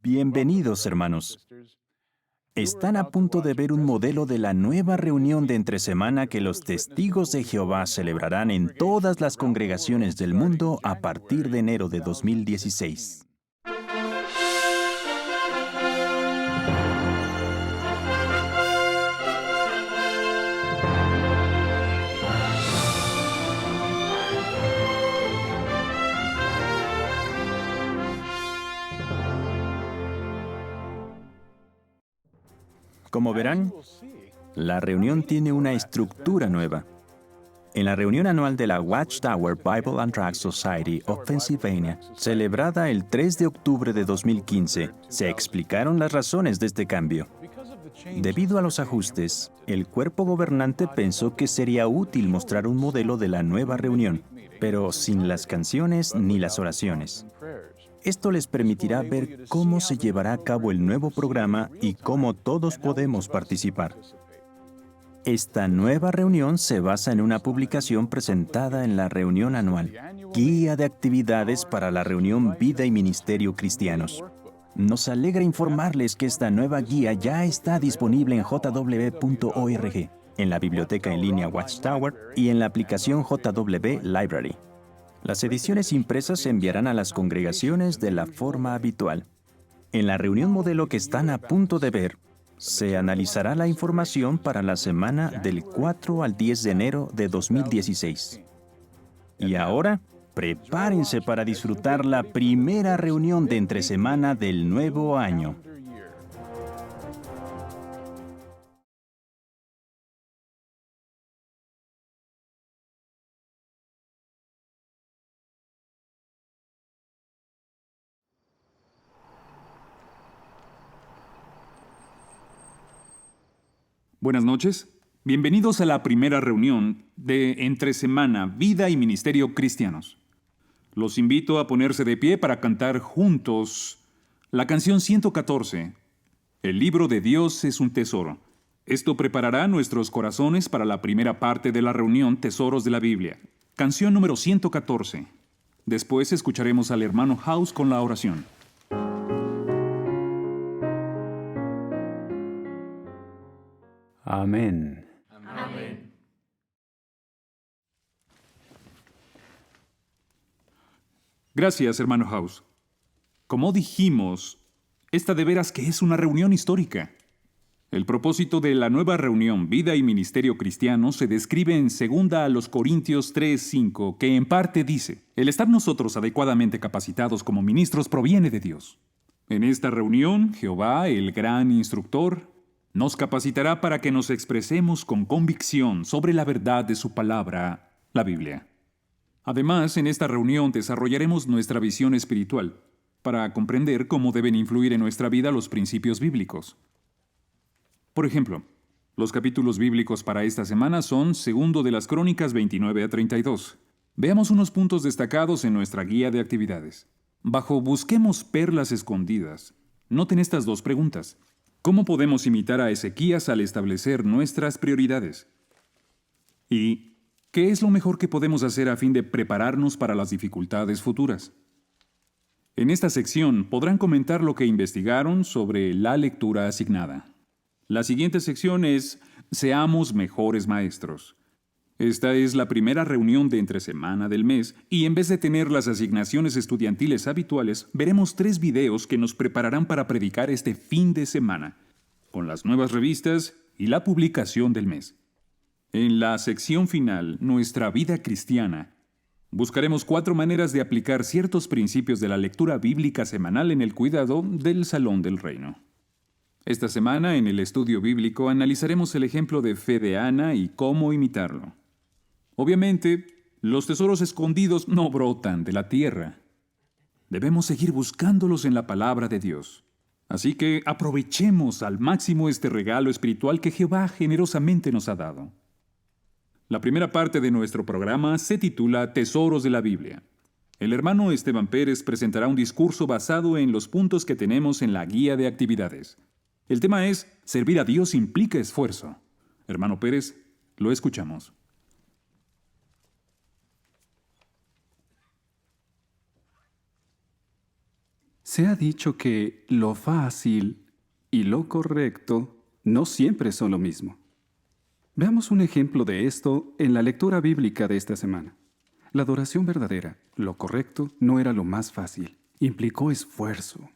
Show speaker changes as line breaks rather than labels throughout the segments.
Bienvenidos, hermanos. Están a punto de ver un modelo de la nueva reunión de entre semana que los testigos de Jehová celebrarán en todas las congregaciones del mundo a partir de enero de 2016. Como verán, la reunión tiene una estructura nueva. En la reunión anual de la Watchtower Bible and Tract Society of Pennsylvania, celebrada el 3 de octubre de 2015, se explicaron las razones de este cambio. Debido a los ajustes, el cuerpo gobernante pensó que sería útil mostrar un modelo de la nueva reunión, pero sin las canciones ni las oraciones. Esto les permitirá ver cómo se llevará a cabo el nuevo programa y cómo todos podemos participar. Esta nueva reunión se basa en una publicación presentada en la reunión anual, Guía de Actividades para la Reunión Vida y Ministerio Cristianos. Nos alegra informarles que esta nueva guía ya está disponible en jw.org, en la biblioteca en línea Watchtower y en la aplicación JW Library. Las ediciones impresas se enviarán a las congregaciones de la forma habitual. En la reunión modelo que están a punto de ver, se analizará la información para la semana del 4 al 10 de enero de 2016. Y ahora, prepárense para disfrutar la primera reunión de entre semana del nuevo año.
Buenas noches. Bienvenidos a la primera reunión de Entre Semana, Vida y Ministerio Cristianos. Los invito a ponerse de pie para cantar juntos la canción 114, El libro de Dios es un tesoro. Esto preparará nuestros corazones para la primera parte de la reunión Tesoros de la Biblia. Canción número 114. Después escucharemos al hermano House con la oración.
Amén.
Amén.
Gracias, hermano House. Como dijimos, esta de veras que es una reunión histórica. El propósito de la nueva reunión Vida y Ministerio Cristiano se describe en 2 Corintios 3:5, que en parte dice: el estar nosotros adecuadamente capacitados como ministros proviene de Dios. En esta reunión, Jehová, el gran instructor, nos capacitará para que nos expresemos con convicción sobre la verdad de su palabra, la Biblia. Además, en esta reunión desarrollaremos nuestra visión espiritual para comprender cómo deben influir en nuestra vida los principios bíblicos. Por ejemplo, los capítulos bíblicos para esta semana son 2 de las Crónicas 29 a 32. Veamos unos puntos destacados en nuestra guía de actividades. Bajo Busquemos perlas escondidas, noten estas dos preguntas. ¿Cómo podemos imitar a Ezequías al establecer nuestras prioridades? ¿Y qué es lo mejor que podemos hacer a fin de prepararnos para las dificultades futuras? En esta sección podrán comentar lo que investigaron sobre la lectura asignada. La siguiente sección es Seamos mejores maestros. Esta es la primera reunión de entre semana del mes y en vez de tener las asignaciones estudiantiles habituales, veremos 3 videos que nos prepararán para predicar este fin de semana, con las nuevas revistas y la publicación del mes. En la sección final, Nuestra vida cristiana, buscaremos 4 maneras de aplicar ciertos principios de la lectura bíblica semanal en el cuidado del Salón del Reino. Esta semana, en el estudio bíblico, analizaremos el ejemplo de fe de Ana y cómo imitarlo. Obviamente, los tesoros escondidos no brotan de la tierra. Debemos seguir buscándolos en la palabra de Dios. Así que aprovechemos al máximo este regalo espiritual que Jehová generosamente nos ha dado. La primera parte de nuestro programa se titula Tesoros de la Biblia. El hermano Esteban Pérez presentará un discurso basado en los puntos que tenemos en la guía de actividades. El tema es Servir a Dios implica esfuerzo. Hermano Pérez, lo escuchamos.
Se ha dicho que lo fácil y lo correcto no siempre son lo mismo. Veamos un ejemplo de esto en la lectura bíblica de esta semana. La adoración verdadera, lo correcto, no era lo más fácil. Implicó esfuerzo.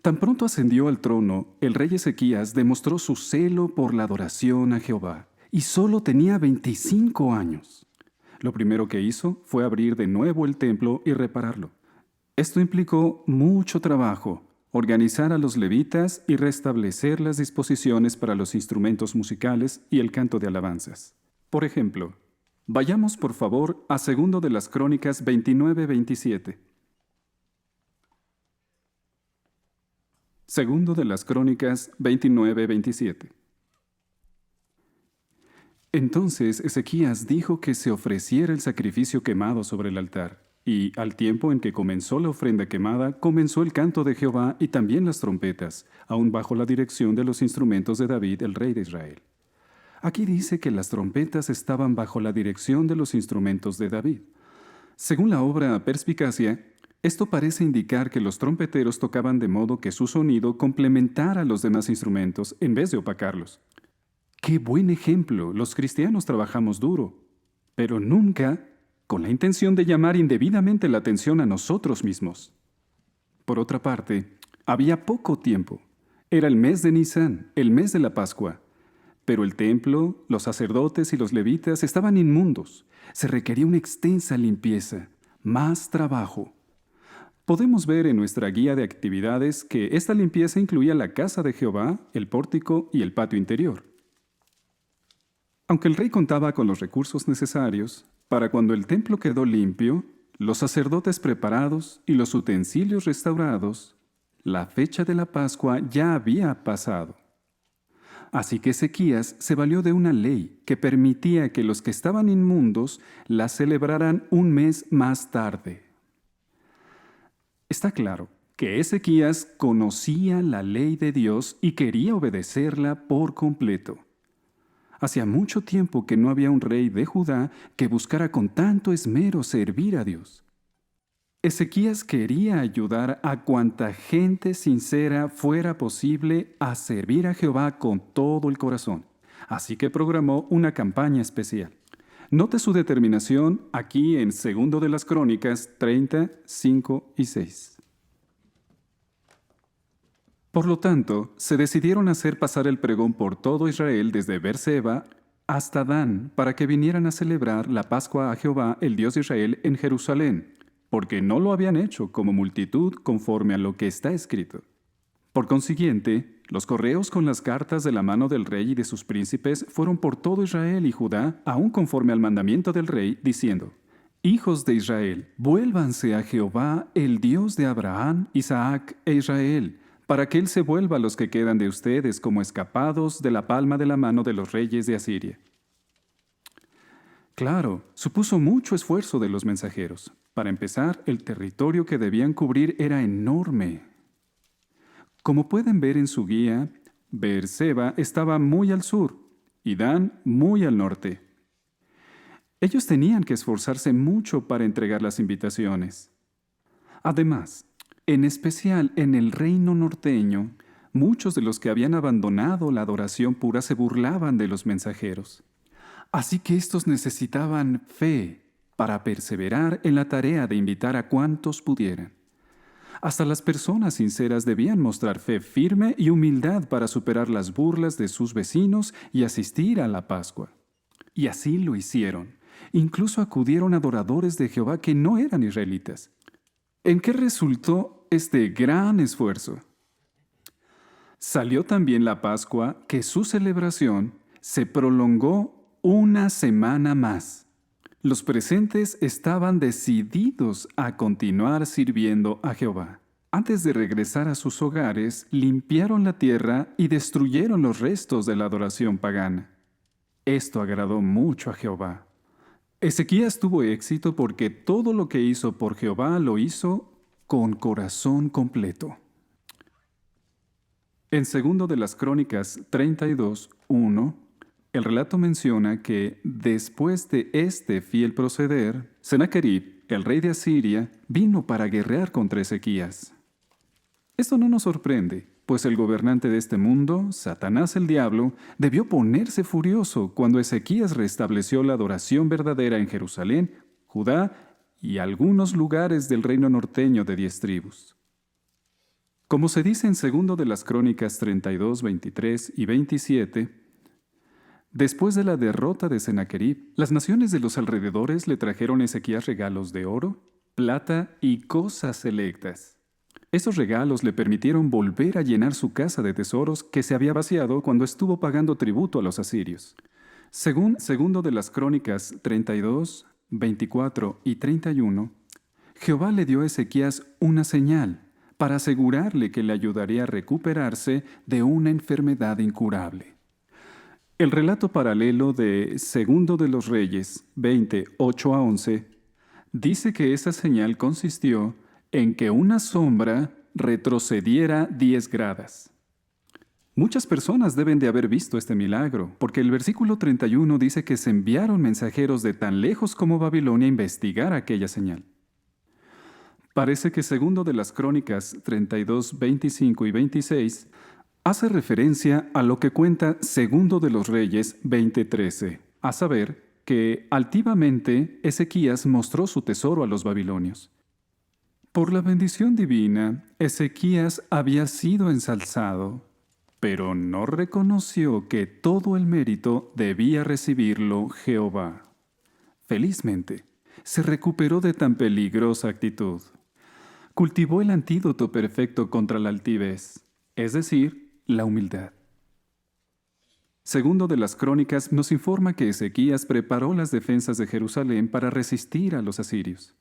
Tan pronto ascendió al trono, el rey Ezequías demostró su celo por la adoración a Jehová, y solo tenía 25 años. Lo primero que hizo fue abrir de nuevo el templo y repararlo. Esto implicó mucho trabajo, organizar a los levitas y restablecer las disposiciones para los instrumentos musicales y el canto de alabanzas. Por ejemplo, vayamos por favor a 2 de las Crónicas 29-27. 2 de las Crónicas 29-27. Entonces Ezequías dijo que se ofreciera el sacrificio quemado sobre el altar, y al tiempo en que comenzó la ofrenda quemada, comenzó el canto de Jehová y también las trompetas, aún bajo la dirección de los instrumentos de David, el rey de Israel. Aquí dice que las trompetas estaban bajo la dirección de los instrumentos de David. Según la obra Perspicacia, esto parece indicar que los trompeteros tocaban de modo que su sonido complementara a los demás instrumentos en vez de opacarlos. ¡Qué buen ejemplo! Los cristianos trabajamos duro, pero nunca con la intención de llamar indebidamente la atención a nosotros mismos. Por otra parte, había poco tiempo. Era el mes de Nisán, el mes de la Pascua. Pero el templo, los sacerdotes y los levitas estaban inmundos. Se requería una extensa limpieza, más trabajo. Podemos ver en nuestra guía de actividades que esta limpieza incluía la casa de Jehová, el pórtico y el patio interior. Aunque el rey contaba con los recursos necesarios, para cuando el templo quedó limpio, los sacerdotes preparados y los utensilios restaurados, la fecha de la Pascua ya había pasado. Así que Ezequías se valió de una ley que permitía que los que estaban inmundos la celebraran un mes más tarde. Está claro que Ezequías conocía la ley de Dios y quería obedecerla por completo. Hacía mucho tiempo que no había un rey de Judá que buscara con tanto esmero servir a Dios. Ezequías quería ayudar a cuanta gente sincera fuera posible a servir a Jehová con todo el corazón. Así que programó una campaña especial. Note su determinación aquí en 2 de las Crónicas 30, 5 y 6. Por lo tanto, se decidieron hacer pasar el pregón por todo Israel desde Beerseba hasta Dan para que vinieran a celebrar la Pascua a Jehová, el Dios de Israel, en Jerusalén, porque no lo habían hecho como multitud conforme a lo que está escrito. Por consiguiente, los correos con las cartas de la mano del rey y de sus príncipes fueron por todo Israel y Judá, aún conforme al mandamiento del rey, diciendo: Hijos de Israel, vuélvanse a Jehová, el Dios de Abraham, Isaac e Israel, para que Él se vuelva a los que quedan de ustedes como escapados de la palma de la mano de los reyes de Asiria. Claro, supuso mucho esfuerzo de los mensajeros. Para empezar, el territorio que debían cubrir era enorme. Como pueden ver en su guía, Beerseba estaba muy al sur y Dan muy al norte. Ellos tenían que esforzarse mucho para entregar las invitaciones. Además, en especial en el reino norteño, muchos de los que habían abandonado la adoración pura se burlaban de los mensajeros. Así que estos necesitaban fe para perseverar en la tarea de invitar a cuantos pudieran. Hasta las personas sinceras debían mostrar fe firme y humildad para superar las burlas de sus vecinos y asistir a la Pascua. Y así lo hicieron. Incluso acudieron adoradores de Jehová que no eran israelitas. ¿En qué resultó este gran esfuerzo? Salió también la Pascua que su celebración se prolongó una semana más. Los presentes estaban decididos a continuar sirviendo a Jehová. Antes de regresar a sus hogares, limpiaron la tierra y destruyeron los restos de la adoración pagana. Esto agradó mucho a Jehová. Ezequías tuvo éxito porque todo lo que hizo por Jehová lo hizo con corazón completo. En 2 de las Crónicas 32:1, el relato menciona que después de este fiel proceder, Sennacherib, el rey de Asiria, vino para guerrear contra Ezequías. Esto no nos sorprende, pues el gobernante de este mundo, Satanás el diablo, debió ponerse furioso cuando Ezequías restableció la adoración verdadera en Jerusalén, Judá y algunos lugares del reino norteño de 10 tribus. Como se dice en 2 de las Crónicas 32, 23 y 27, después de la derrota de Sennacherib, las naciones de los alrededores le trajeron a Ezequías regalos de oro, plata y cosas selectas. Esos regalos le permitieron volver a llenar su casa de tesoros que se había vaciado cuando estuvo pagando tributo a los asirios. Según 2 de las Crónicas 32, 24 y 31, Jehová le dio a Ezequías una señal para asegurarle que le ayudaría a recuperarse de una enfermedad incurable. El relato paralelo de 2 de los Reyes 20, 8 a 11 dice que esa señal consistió en que una sombra retrocediera 10 gradas. Muchas personas deben de haber visto este milagro, porque el versículo 31 dice que se enviaron mensajeros de tan lejos como Babilonia a investigar aquella señal. Parece que 2 de las Crónicas 32, 25 y 26 hace referencia a lo que cuenta 2 de los Reyes 20:13, a saber, que altivamente Ezequías mostró su tesoro a los babilonios. Por la bendición divina, Ezequías había sido ensalzado, pero no reconoció que todo el mérito debía recibirlo Jehová. Felizmente, se recuperó de tan peligrosa actitud. Cultivó el antídoto perfecto contra la altivez, es decir, la humildad. 2 de las Crónicas nos informa que Ezequías preparó las defensas de Jerusalén para resistir a los asirios.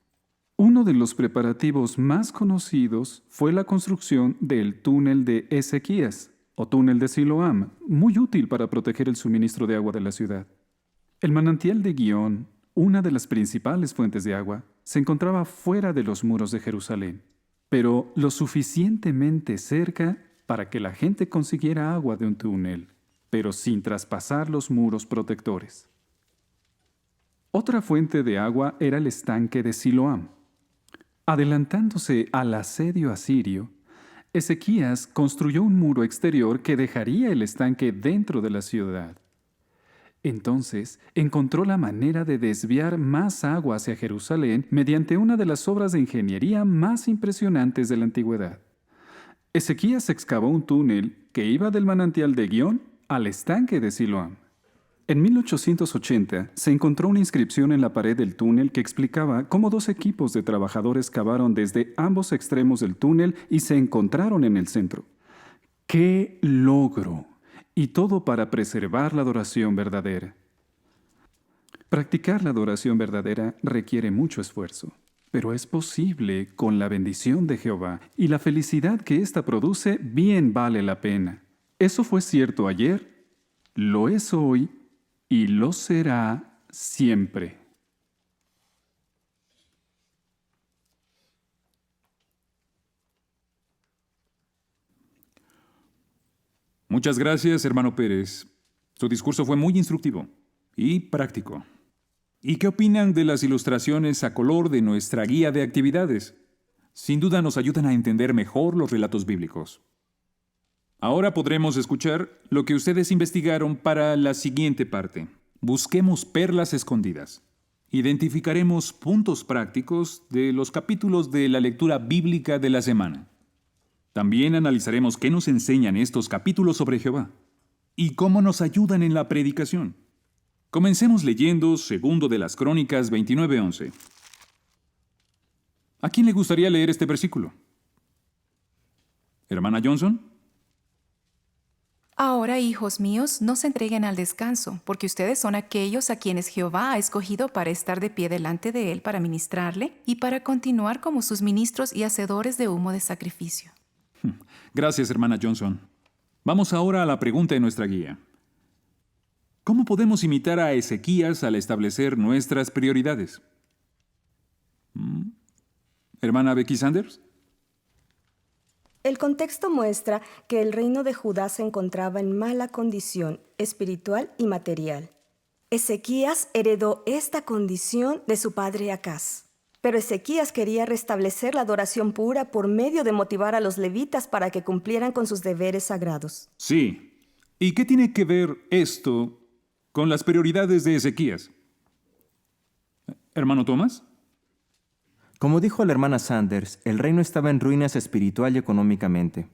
Uno de los preparativos más conocidos fue la construcción del túnel de Ezequías, o túnel de Siloam, muy útil para proteger el suministro de agua de la ciudad. El manantial de Gihón, una de las principales fuentes de agua, se encontraba fuera de los muros de Jerusalén, pero lo suficientemente cerca para que la gente consiguiera agua de un túnel, pero sin traspasar los muros protectores. Otra fuente de agua era el estanque de Siloam. Adelantándose al asedio asirio, Ezequías construyó un muro exterior que dejaría el estanque dentro de la ciudad. Entonces encontró la manera de desviar más agua hacia Jerusalén mediante una de las obras de ingeniería más impresionantes de la antigüedad. Ezequías excavó un túnel que iba del manantial de Gihón al estanque de Siloam. En 1880 se encontró una inscripción en la pared del túnel que explicaba cómo 2 equipos de trabajadores cavaron desde ambos extremos del túnel y se encontraron en el centro. ¡Qué logro! Y todo para preservar la adoración verdadera. Practicar la adoración verdadera requiere mucho esfuerzo, pero es posible con la bendición de Jehová, y la felicidad que ésta produce bien vale la pena. Eso fue cierto ayer, lo es hoy y lo será siempre.
Muchas gracias, hermano Pérez. Su discurso fue muy instructivo y práctico. ¿Y qué opinan de las ilustraciones a color de nuestra guía de actividades? Sin duda nos ayudan a entender mejor los relatos bíblicos. Ahora podremos escuchar lo que ustedes investigaron para la siguiente parte. Busquemos perlas escondidas. Identificaremos puntos prácticos de los capítulos de la lectura bíblica de la semana. También analizaremos qué nos enseñan estos capítulos sobre Jehová y cómo nos ayudan en la predicación. Comencemos leyendo 2 de las Crónicas 29:11. ¿A quién le gustaría leer este versículo? ¿Hermana Johnson?
Ahora, hijos míos, no se entreguen al descanso, porque ustedes son aquellos a quienes Jehová ha escogido para estar de pie delante de él para ministrarle y para continuar como sus ministros y hacedores de humo de sacrificio.
Gracias, hermana Johnson. Vamos ahora a la pregunta de nuestra guía. ¿Cómo podemos imitar a Ezequías al establecer nuestras prioridades? ¿Hermana Becky Sanders?
El contexto muestra que el reino de Judá se encontraba en mala condición espiritual y material. Ezequías heredó esta condición de su padre Acaz. Pero Ezequías quería restablecer la adoración pura por medio de motivar a los levitas para que cumplieran con sus deberes sagrados.
Sí. ¿Y qué tiene que ver esto con las prioridades de Ezequías? ¿Hermano Thomas?
Como dijo la hermana Sanders, el reino estaba en ruinas espiritual y económicamente,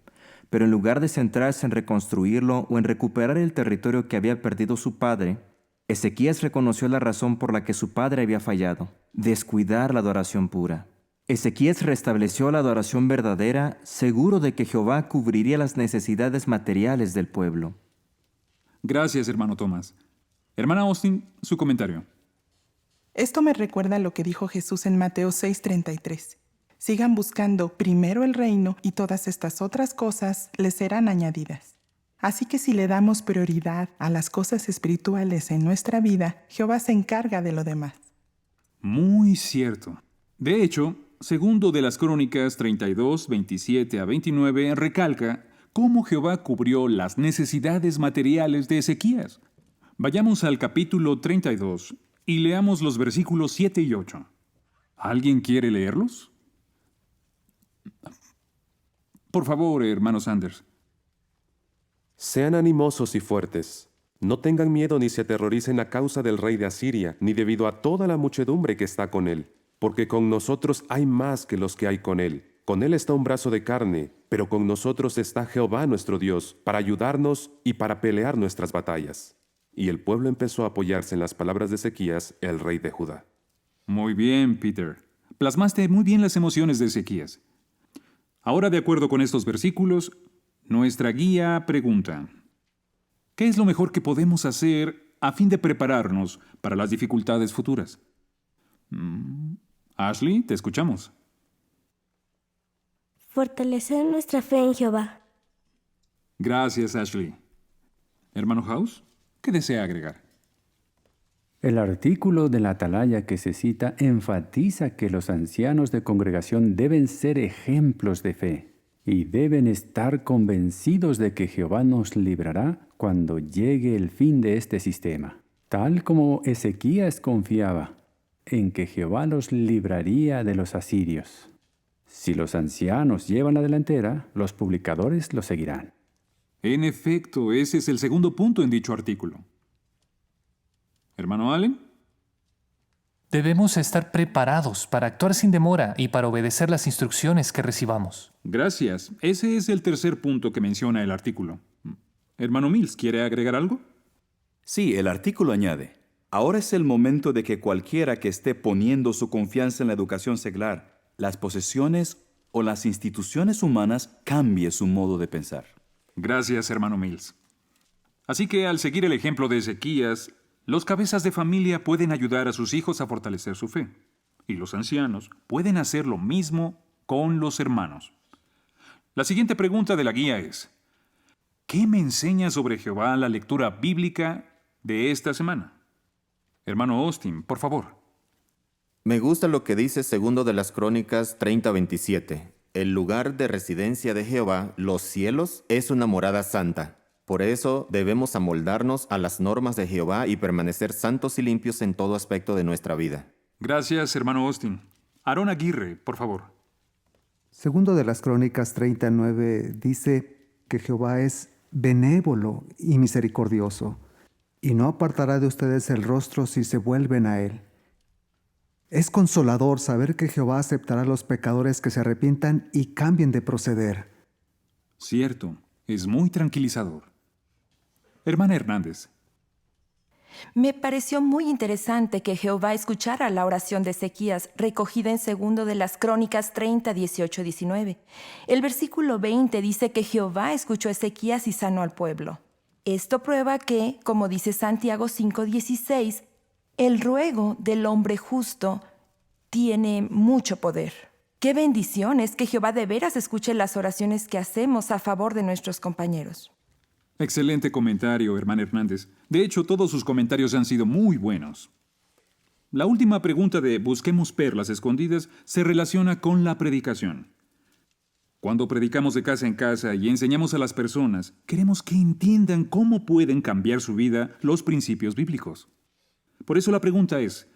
pero en lugar de centrarse en reconstruirlo o en recuperar el territorio que había perdido su padre, Ezequías reconoció la razón por la que su padre había fallado: descuidar la adoración pura. Ezequías restableció la adoración verdadera, seguro de que Jehová cubriría las necesidades materiales del pueblo.
Gracias, hermano Thomas. Hermana Austin, su comentario.
Esto me recuerda lo que dijo Jesús en Mateo 6:33. Sigan buscando primero el reino y todas estas otras cosas les serán añadidas. Así que si le damos prioridad a las cosas espirituales en nuestra vida, Jehová se encarga de lo demás.
Muy cierto. De hecho, segundo de las Crónicas 32, 27 a 29 recalca cómo Jehová cubrió las necesidades materiales de Ezequías. Vayamos al capítulo 32 y leamos los versículos 7 y 8. ¿Alguien quiere leerlos? Por favor, hermano Sanders.
Sean animosos y fuertes. No tengan miedo ni se aterroricen a causa del rey de Asiria, ni debido a toda la muchedumbre que está con él, porque con nosotros hay más que los que hay con él. Con él está un brazo de carne, pero con nosotros está Jehová nuestro Dios, para ayudarnos y para pelear nuestras batallas. Y el pueblo empezó a apoyarse en las palabras de Ezequías, el rey de Judá.
Muy bien, Peter. Plasmaste muy bien las emociones de Ezequías. Ahora, de acuerdo con estos versículos, nuestra guía pregunta: ¿qué es lo mejor que podemos hacer a fin de prepararnos para las dificultades futuras? Ashley, te escuchamos.
Fortalecer nuestra fe en Jehová.
Gracias, Ashley. Hermano House, ¿qué desea agregar?
El artículo de la atalaya que se cita enfatiza que los ancianos de congregación deben ser ejemplos de fe y deben estar convencidos de que Jehová nos librará cuando llegue el fin de este sistema, tal como Ezequías confiaba en que Jehová los libraría de los asirios. Si los ancianos llevan la delantera, los publicadores los seguirán.
En efecto, ese es el segundo punto en dicho artículo. Hermano Allen.
Debemos estar preparados para actuar sin demora y para obedecer las instrucciones que recibamos.
Gracias. Ese es el tercer punto que menciona el artículo. Hermano Mills, ¿quiere agregar algo?
Sí, el artículo añade: ahora es el momento de que cualquiera que esté poniendo su confianza en la educación seglar, las posesiones o las instituciones humanas, cambie su modo de pensar.
Gracias, hermano Mills. Así que al seguir el ejemplo de Ezequías, los cabezas de familia pueden ayudar a sus hijos a fortalecer su fe, y los ancianos pueden hacer lo mismo con los hermanos. La siguiente pregunta de la guía es: ¿qué me enseña sobre Jehová la lectura bíblica de esta semana? Hermano Austin, por favor.
Me gusta lo que dice segundo de las Crónicas 30:27. El lugar de residencia de Jehová, los cielos, es una morada santa. Por eso debemos amoldarnos a las normas de Jehová y permanecer santos y limpios en todo aspecto de nuestra vida.
Gracias, hermano Austin. Aarón Aguirre, por favor.
Segundo de las Crónicas 39 dice que Jehová es benévolo y misericordioso, y no apartará de ustedes el rostro si se vuelven a él. Es consolador saber que Jehová aceptará a los pecadores que se arrepientan y cambien de proceder.
Cierto, es muy tranquilizador. Hermana Hernández.
Me pareció muy interesante que Jehová escuchara la oración de Ezequías, recogida en segundo de las Crónicas 30, 18, 19. El versículo 20 dice que Jehová escuchó a Ezequías y sanó al pueblo. Esto prueba que, como dice Santiago 5, 16, el ruego del hombre justo tiene mucho poder. ¡Qué bendición es que Jehová de veras escuche las oraciones que hacemos a favor de nuestros compañeros!
Excelente comentario, hermana Hernández. De hecho, todos sus comentarios han sido muy buenos. La última pregunta de Busquemos perlas escondidas se relaciona con la predicación. Cuando predicamos de casa en casa y enseñamos a las personas, queremos que entiendan cómo pueden cambiar su vida los principios bíblicos. Por eso la pregunta es: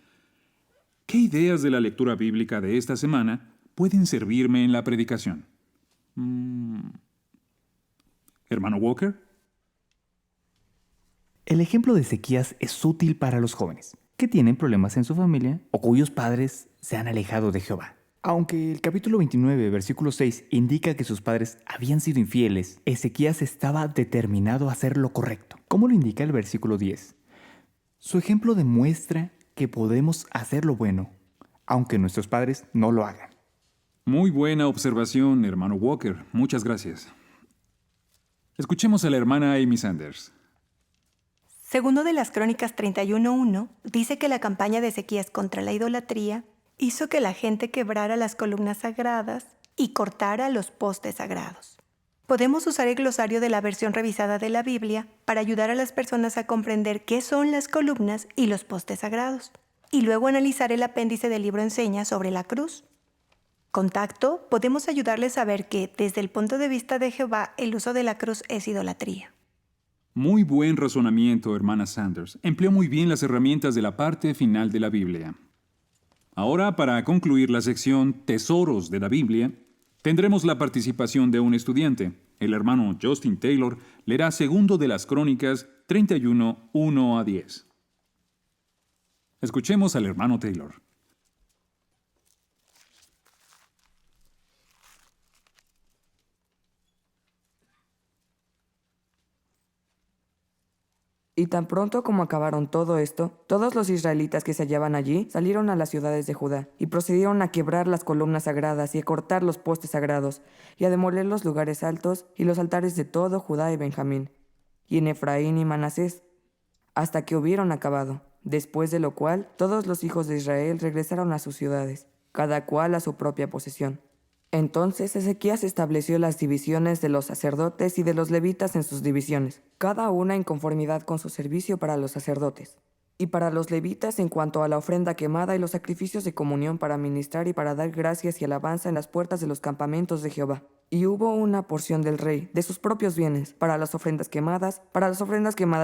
¿Qué ideas de la lectura bíblica de esta semana pueden servirme en la predicación? Hermano Walker.
El ejemplo de Ezequías es útil para los jóvenes que tienen problemas en su familia o cuyos padres se han alejado de Jehová. Aunque el capítulo 29, versículo 6 indica que sus padres habían sido infieles, Ezequías estaba determinado a hacer lo correcto, como lo indica el versículo 10. Su ejemplo demuestra que podemos hacer lo bueno, aunque nuestros padres no lo hagan.
Muy buena observación, hermano Walker. Muchas gracias. Escuchemos a la hermana Amy Sanders.
Segundo de las Crónicas 31:1 dice que la campaña de Ezequías contra la idolatría hizo que la gente quebrara las columnas sagradas y cortara los postes sagrados. Podemos usar el glosario de la versión revisada de la Biblia para ayudar a las personas a comprender qué son las columnas y los postes sagrados, y luego analizar el apéndice del libro Enseña sobre la cruz. Contacto, podemos ayudarles a ver que, desde el punto de vista de Jehová, el uso de la cruz es idolatría.
Muy buen razonamiento, hermana Sanders. Empleó muy bien las herramientas de la parte final de la Biblia. Ahora, para concluir la sección Tesoros de la Biblia, tendremos la participación de un estudiante. El hermano Justin Taylor leerá segundo de las Crónicas 31, 1 a 10. Escuchemos al hermano Taylor.
Y tan pronto como acabaron todo esto, todos los israelitas que se hallaban allí salieron a las ciudades de Judá, y procedieron a quebrar las columnas sagradas y a cortar los postes sagrados, y a demoler los lugares altos y los altares de todo Judá y Benjamín, y en Efraín y Manasés, hasta que hubieron acabado, después de lo cual todos los hijos de Israel regresaron a sus ciudades, cada cual a su propia posesión. Entonces Ezequías estableció las divisiones de los sacerdotes y de los levitas en sus divisiones, cada una en conformidad con su servicio para los sacerdotes, y para los levitas en cuanto a la ofrenda quemada y los sacrificios de comunión para ministrar y para dar gracias y alabanza en las puertas de los campamentos de Jehová. Y hubo una porción del rey, de sus propios bienes, para las ofrendas quemadas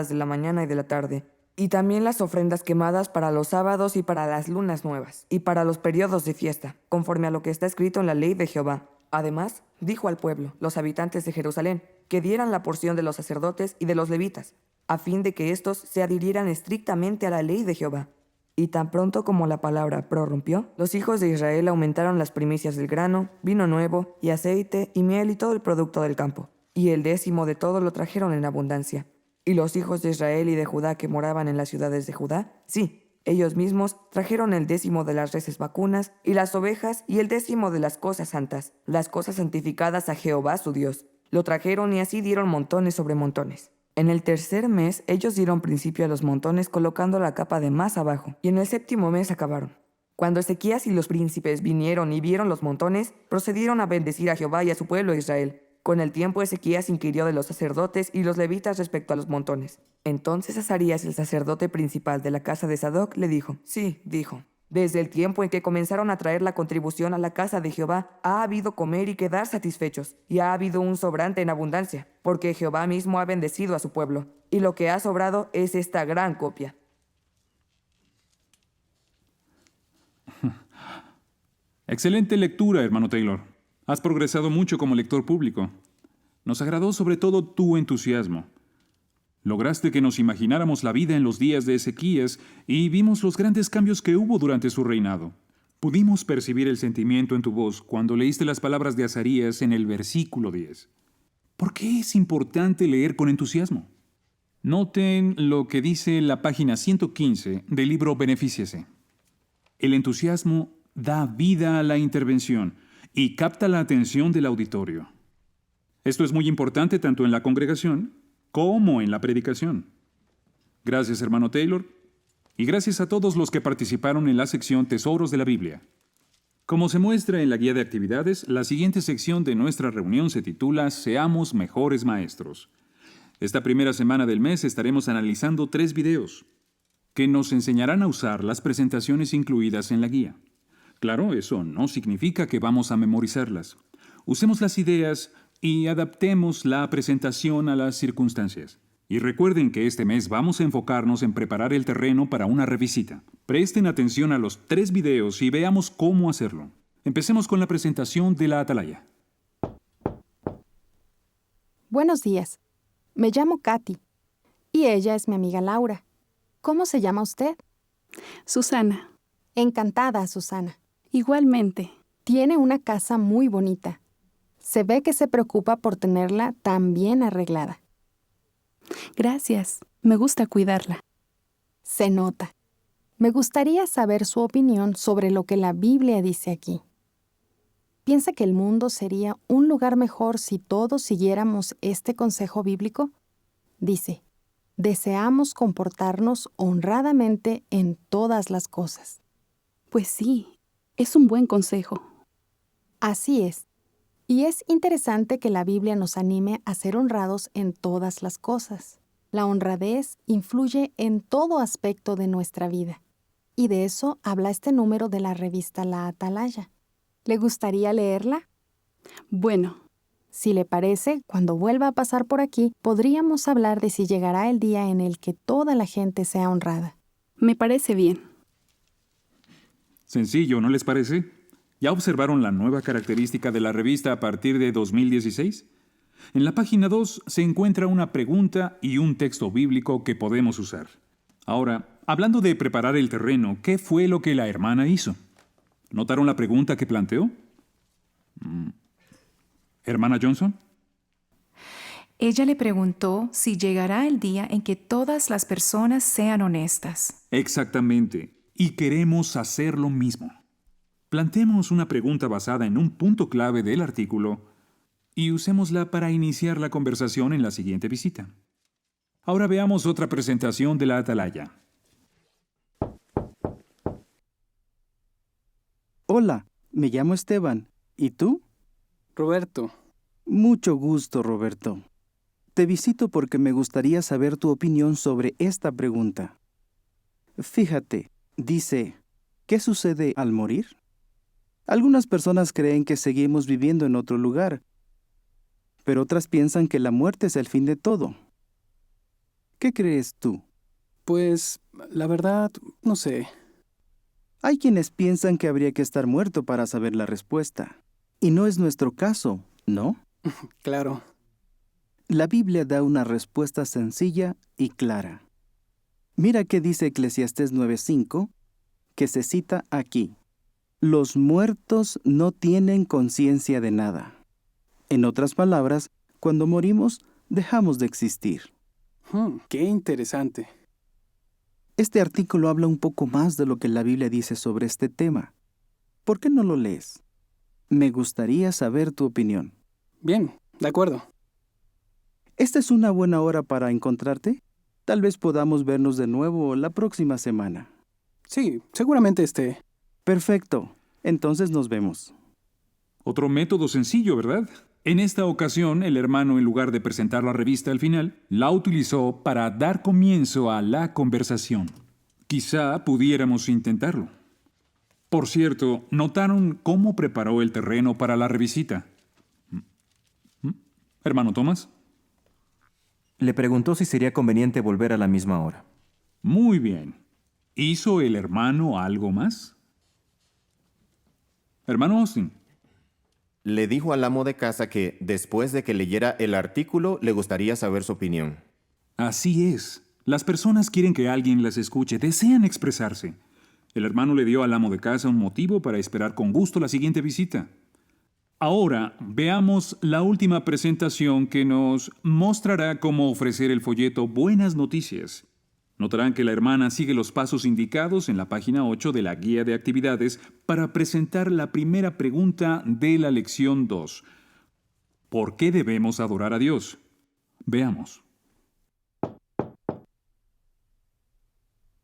de la mañana y de la tarde, y también las ofrendas quemadas para los sábados y para las lunas nuevas, y para los periodos de fiesta, conforme a lo que está escrito en la ley de Jehová. Además, dijo al pueblo, los habitantes de Jerusalén, que dieran la porción de los sacerdotes y de los levitas, a fin de que éstos se adhirieran estrictamente a la ley de Jehová. Y tan pronto como la palabra prorrumpió, los hijos de Israel aumentaron las primicias del grano, vino nuevo, y aceite, y miel, y todo el producto del campo. Y el 10º de todo lo trajeron en abundancia. Y los hijos de Israel y de Judá que moraban en las ciudades de Judá, sí, ellos mismos trajeron el 10º de las reses vacunas y las ovejas y el 10º de las cosas santas, las cosas santificadas a Jehová su Dios. Lo trajeron y así dieron montones sobre montones. En el tercer mes ellos dieron principio a los montones colocando la capa de más abajo, y en el 7º mes acabaron. Cuando Ezequías y los príncipes vinieron y vieron los montones, procedieron a bendecir a Jehová y a su pueblo Israel. Con el tiempo Ezequías inquirió de los sacerdotes y los levitas respecto a los montones. Entonces Azarías, el sacerdote principal de la casa de Sadoc, le dijo, sí, dijo, desde el tiempo en que comenzaron a traer la contribución a la casa de Jehová, ha habido comer y quedar satisfechos, y ha habido un sobrante en abundancia, porque Jehová mismo ha bendecido a su pueblo, y lo que ha sobrado es esta gran copia.
Excelente lectura, hermano Taylor. Has progresado mucho como lector público. Nos agradó sobre todo tu entusiasmo. Lograste que nos imagináramos la vida en los días de Ezequías y vimos los grandes cambios que hubo durante su reinado. Pudimos percibir el sentimiento en tu voz cuando leíste las palabras de Azarías en el versículo 10. ¿Por qué es importante leer con entusiasmo? Noten lo que dice la página 115 del libro Benefíciese. El entusiasmo da vida a la intervención y capta la atención del auditorio. Esto es muy importante tanto en la congregación como en la predicación. Gracias, hermano Taylor, y gracias a todos los que participaron en la sección Tesoros de la Biblia. Como se muestra en la guía de actividades, la siguiente sección de nuestra reunión se titula Seamos mejores maestros. Esta primera semana del mes estaremos analizando 3 videos que nos enseñarán a usar las presentaciones incluidas en la guía. Claro, eso no significa que vamos a memorizarlas. Usemos las ideas y adaptemos la presentación a las circunstancias. Y recuerden que este mes vamos a enfocarnos en preparar el terreno para una revisita. Presten atención a los 3 videos y veamos cómo hacerlo. Empecemos con la presentación de la atalaya.
Buenos días. Me llamo Katy y ella es mi amiga Laura. ¿Cómo se llama usted?
Susana.
Encantada, Susana.
Igualmente.
Tiene una casa muy bonita. Se ve que se preocupa por tenerla tan bien arreglada.
Gracias. Me gusta cuidarla.
Se nota. Me gustaría saber su opinión sobre lo que la Biblia dice aquí. ¿Piensa que el mundo sería un lugar mejor si todos siguiéramos este consejo bíblico? Dice, deseamos comportarnos honradamente en todas las cosas.
Pues sí, es un buen consejo.
Así es. Y es interesante que la Biblia nos anime a ser honrados en todas las cosas. La honradez influye en todo aspecto de nuestra vida. Y de eso habla este número de la revista La Atalaya. ¿Le gustaría leerla?
Bueno.
Si le parece, cuando vuelva a pasar por aquí, podríamos hablar de si llegará el día en el que toda la gente sea honrada.
Me parece bien.
Sencillo, ¿no les parece? ¿Ya observaron la nueva característica de la revista a partir de 2016? En la página 2 se encuentra una pregunta y un texto bíblico que podemos usar. Ahora, hablando de preparar el terreno, ¿qué fue lo que la hermana hizo? ¿Notaron la pregunta que planteó? ¿Hermana Johnson?
Ella le preguntó si llegará el día en que todas las personas sean honestas.
Exactamente. Y queremos hacer lo mismo. Planteemos una pregunta basada en un punto clave del artículo y usémosla para iniciar la conversación en la siguiente visita. Ahora veamos otra presentación de la atalaya.
Hola, me llamo Esteban. ¿Y tú?
Roberto.
Mucho gusto, Roberto. Te visito porque me gustaría saber tu opinión sobre esta pregunta. Fíjate, dice, ¿qué sucede al morir? Algunas personas creen que seguimos viviendo en otro lugar, pero otras piensan que la muerte es el fin de todo. ¿Qué crees tú?
Pues, la verdad, no sé.
Hay quienes piensan que habría que estar muerto para saber la respuesta. Y no es nuestro caso, ¿no?
Claro.
La Biblia da una respuesta sencilla y clara. Mira qué dice Eclesiastés 9:5, que se cita aquí. Los muertos no tienen conciencia de nada. En otras palabras, cuando morimos, dejamos de existir.
Qué interesante.
Este artículo habla un poco más de lo que la Biblia dice sobre este tema. ¿Por qué no lo lees? Me gustaría saber tu opinión.
Bien, de acuerdo.
¿Esta es una buena hora para encontrarte? Tal vez podamos vernos de nuevo la próxima semana.
Sí, seguramente esté.
Perfecto. Entonces nos vemos.
Otro método sencillo, ¿verdad? En esta ocasión, el hermano, en lugar de presentar la revista al final, la utilizó para dar comienzo a la conversación. Quizá pudiéramos intentarlo. Por cierto, ¿notaron cómo preparó el terreno para la revisita? ¿Hermano Thomas?
Le preguntó si sería conveniente volver a la misma hora.
Muy bien. ¿Hizo el hermano algo más? Hermano Austin.
Le dijo al amo de casa que, después de que leyera el artículo, le gustaría saber su opinión.
Así es. Las personas quieren que alguien las escuche, desean expresarse. El hermano le dio al amo de casa un motivo para esperar con gusto la siguiente visita. Ahora veamos la última presentación que nos mostrará cómo ofrecer el folleto Buenas Noticias. Notarán que la hermana sigue los pasos indicados en la página 8 de la guía de actividades para presentar la primera pregunta de la lección 2. ¿Por qué debemos adorar a Dios? Veamos.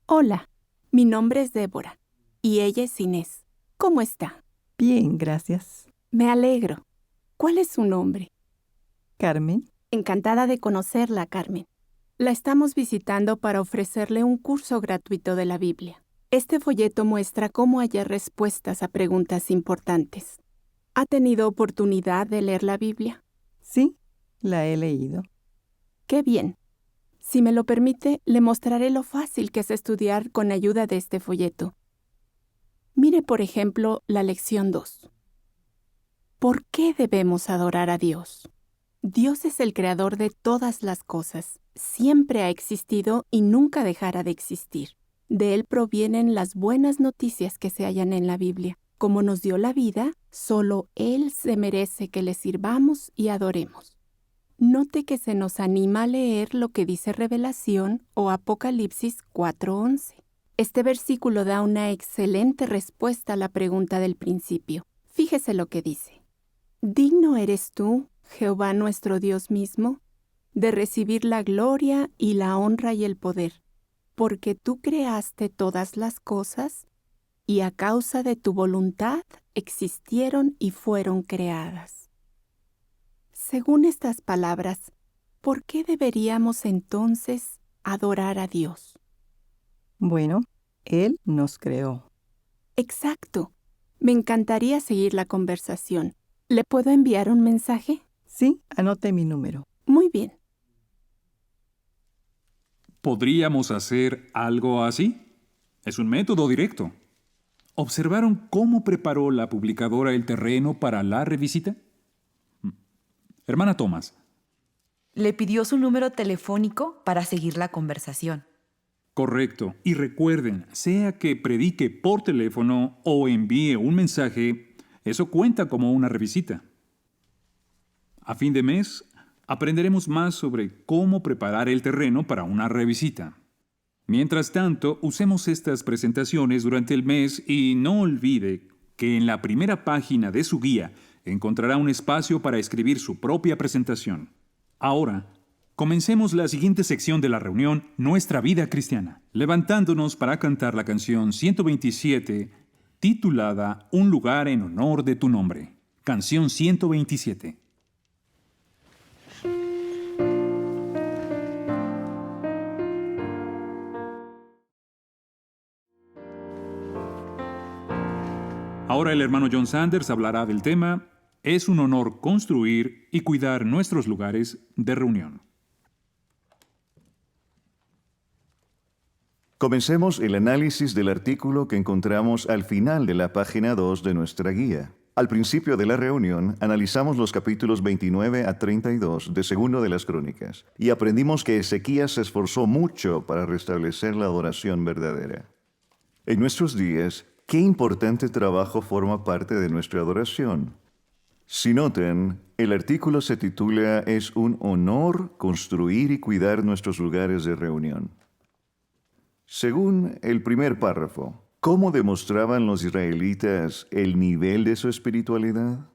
Hola, mi nombre es Débora y ella es Inés. ¿Cómo está?
Bien, gracias.
Me alegro. ¿Cuál es su nombre?
Carmen.
Encantada de conocerla, Carmen. La estamos visitando para ofrecerle un curso gratuito de la Biblia. Este folleto muestra cómo hallar respuestas a preguntas importantes. ¿Ha tenido oportunidad de leer la Biblia?
Sí, la he leído.
Qué bien. Si me lo permite, le mostraré lo fácil que es estudiar con ayuda de este folleto. Mire, por ejemplo, la lección 2. ¿Por qué debemos adorar a Dios? Dios es el creador de todas las cosas. Siempre ha existido y nunca dejará de existir. De Él provienen las buenas noticias que se hallan en la Biblia. Como nos dio la vida, solo Él se merece que le sirvamos y adoremos. Note que se nos anima a leer lo que dice Revelación o Apocalipsis 4:11. Este versículo da una excelente respuesta a la pregunta del principio. Fíjese lo que dice. Digno eres tú, Jehová nuestro Dios mismo, de recibir la gloria y la honra y el poder, porque tú creaste todas las cosas y a causa de tu voluntad existieron y fueron creadas. Según estas palabras, ¿por qué deberíamos entonces adorar a Dios?
Bueno, Él nos creó.
Exacto. Me encantaría seguir la conversación. ¿Le puedo enviar un mensaje?
Sí, anote mi número.
Muy bien.
¿Podríamos hacer algo así? Es un método directo. ¿Observaron cómo preparó la publicadora el terreno para la revisita? Hermana Thomas.
Le pidió su número telefónico para seguir la conversación.
Correcto. Y recuerden, sea que predique por teléfono o envíe un mensaje, eso cuenta como una revisita. A fin de mes, aprenderemos más sobre cómo preparar el terreno para una revisita. Mientras tanto, usemos estas presentaciones durante el mes y no olvide que en la primera página de su guía encontrará un espacio para escribir su propia presentación. Ahora, comencemos la siguiente sección de la reunión, Nuestra Vida Cristiana, levantándonos para cantar la canción 127, titulada Un lugar en honor de tu nombre. Canción 127. Ahora el hermano John Sanders hablará del tema Es un honor construir y cuidar nuestros lugares de reunión.
Comencemos el análisis del artículo que encontramos al final de la página 2 de nuestra guía. Al principio de la reunión, analizamos los capítulos 29 a 32 de Segundo de las Crónicas y aprendimos que Ezequías se esforzó mucho para restablecer la adoración verdadera. En nuestros días, ¿qué importante trabajo forma parte de nuestra adoración? Si noten, el artículo se titula Es un honor construir y cuidar nuestros lugares de reunión. Según el primer párrafo, ¿cómo demostraban los israelitas el nivel de su espiritualidad?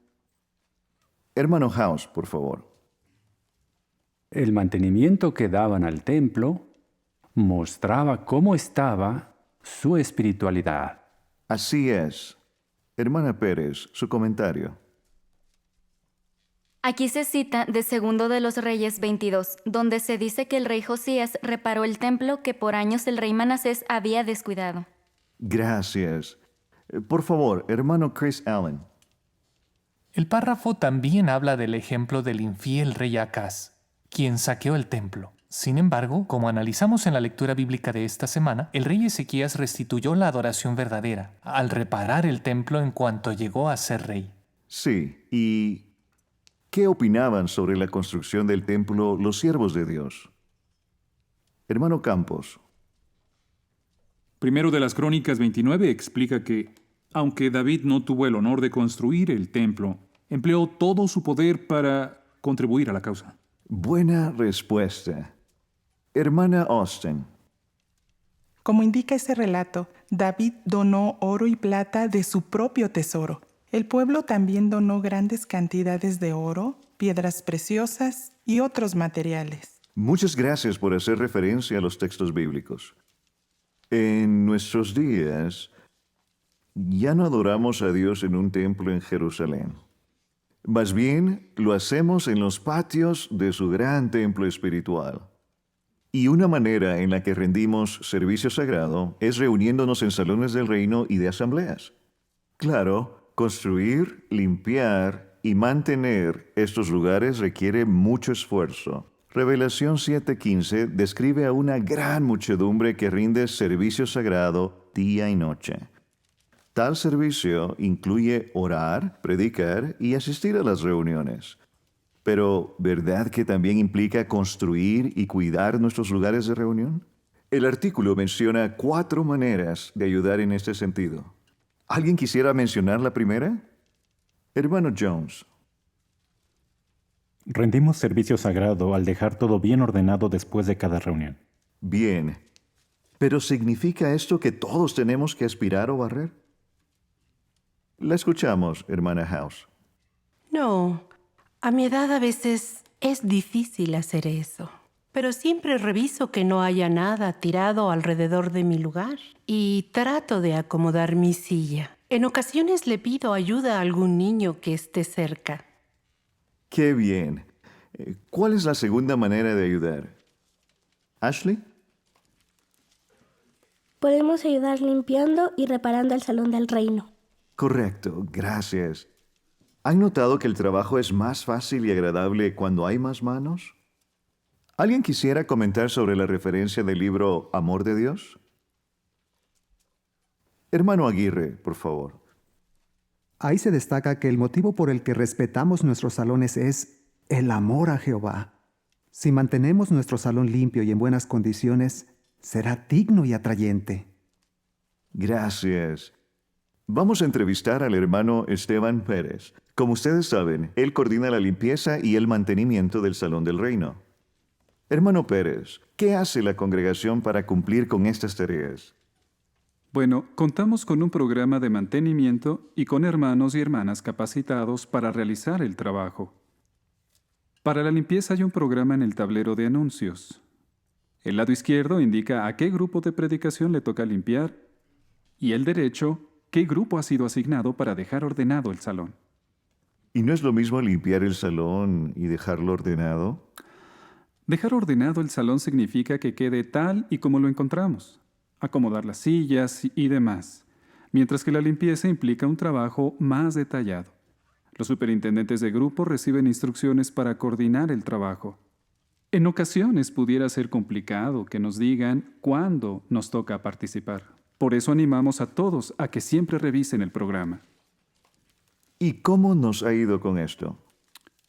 Hermano House, por favor.
El mantenimiento que daban al templo mostraba cómo estaba su espiritualidad.
Así es. Hermana Pérez, su comentario.
Aquí se cita de Segundo de los Reyes 22, donde se dice que el rey Josías reparó el templo que por años el rey Manasés había descuidado.
Gracias. Por favor, hermano Chris Allen.
El párrafo también habla del ejemplo del infiel rey Acaz, quien saqueó el templo. Sin embargo, como analizamos en la lectura bíblica de esta semana, el rey Ezequías restituyó la adoración verdadera al reparar el templo en cuanto llegó a ser rey.
Sí, ¿y qué opinaban sobre la construcción del templo los siervos de Dios? Hermano Campos.
Primero de las Crónicas 29 explica que, aunque David no tuvo el honor de construir el templo, empleó todo su poder para contribuir a la causa.
Buena respuesta. Hermana Austin.
Como indica ese relato, David donó oro y plata de su propio tesoro. El pueblo también donó grandes cantidades de oro, piedras preciosas y otros materiales.
Muchas gracias por hacer referencia a los textos bíblicos. En nuestros días, ya no adoramos a Dios en un templo en Jerusalén. Más bien, lo hacemos en los patios de su gran templo espiritual. Y una manera en la que rendimos servicio sagrado es reuniéndonos en salones del reino y de asambleas. Claro, construir, limpiar y mantener estos lugares requiere mucho esfuerzo. Revelación 7:15 describe a una gran muchedumbre que rinde servicio sagrado día y noche. Tal servicio incluye orar, predicar y asistir a las reuniones. Pero, ¿verdad que también implica construir y cuidar nuestros lugares de reunión? El artículo menciona 4 maneras de ayudar en este sentido. ¿Alguien quisiera mencionar la primera? Hermano Jones.
Rendimos servicio sagrado al dejar todo bien ordenado después de cada reunión.
Bien. ¿Pero significa esto que todos tenemos que aspirar o barrer? La escuchamos, hermana House.
No, a mi edad a veces es difícil hacer eso. Pero siempre reviso que no haya nada tirado alrededor de mi lugar y trato de acomodar mi silla. En ocasiones le pido ayuda a algún niño que esté cerca.
¡Qué bien! ¿Cuál es la segunda manera de ayudar? ¿Ashley?
Podemos ayudar limpiando y reparando el salón del reino.
Correcto, gracias. ¿Han notado que el trabajo es más fácil y agradable cuando hay más manos? ¿Alguien quisiera comentar sobre la referencia del libro Amor de Dios? Hermano Aguirre, por favor.
Ahí se destaca que el motivo por el que respetamos nuestros salones es el amor a Jehová. Si mantenemos nuestro salón limpio y en buenas condiciones, será digno y atrayente.
Gracias. Vamos a entrevistar al hermano Esteban Pérez. Como ustedes saben, él coordina la limpieza y el mantenimiento del Salón del Reino. Hermano Pérez, ¿qué hace la congregación para cumplir con estas tareas?
Bueno, contamos con un programa de mantenimiento y con hermanos y hermanas capacitados para realizar el trabajo. Para la limpieza hay un programa en el tablero de anuncios. El lado izquierdo indica a qué grupo de predicación le toca limpiar y el derecho qué grupo ha sido asignado para dejar ordenado el salón.
¿Y no es lo mismo limpiar el salón y dejarlo ordenado?
Dejar ordenado el salón significa que quede tal y como lo encontramos, acomodar las sillas y demás, mientras que la limpieza implica un trabajo más detallado. Los superintendentes de grupo reciben instrucciones para coordinar el trabajo. En ocasiones pudiera ser complicado que nos digan cuándo nos toca participar. Por eso animamos a todos a que siempre revisen el programa.
¿Y cómo nos ha ido con esto?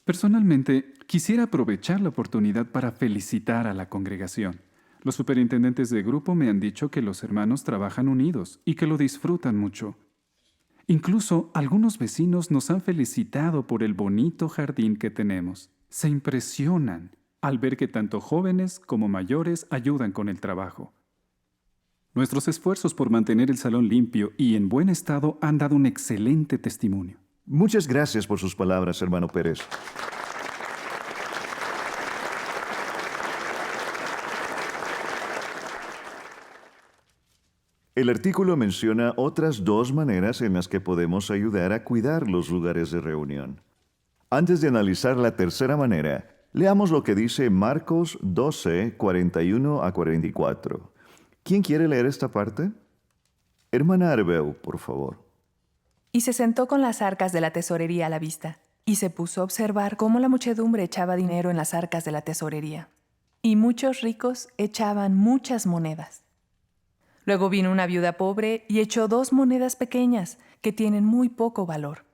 Personalmente, quisiera aprovechar la oportunidad para felicitar a la congregación. Los superintendentes de grupo me han dicho que los hermanos trabajan unidos y que lo disfrutan mucho. Incluso algunos vecinos nos han felicitado por el bonito jardín que tenemos. Se impresionan al ver que tanto jóvenes como mayores ayudan con el trabajo. Nuestros esfuerzos por mantener el salón limpio y en buen estado han dado un excelente testimonio.
Muchas gracias por sus palabras, hermano Pérez. El artículo menciona otras 2 maneras en las que podemos ayudar a cuidar los lugares de reunión. Antes de analizar la tercera manera, leamos lo que dice Marcos 12, 41 a 44. ¿Quién quiere leer esta parte? Hermana Arbeu, por favor.
Y se sentó con las arcas de la tesorería a la vista, y se puso a observar cómo la muchedumbre echaba dinero en las arcas de la tesorería. Y muchos ricos echaban muchas monedas. Luego vino una viuda pobre y echó 2 monedas pequeñas, que tienen muy poco valor.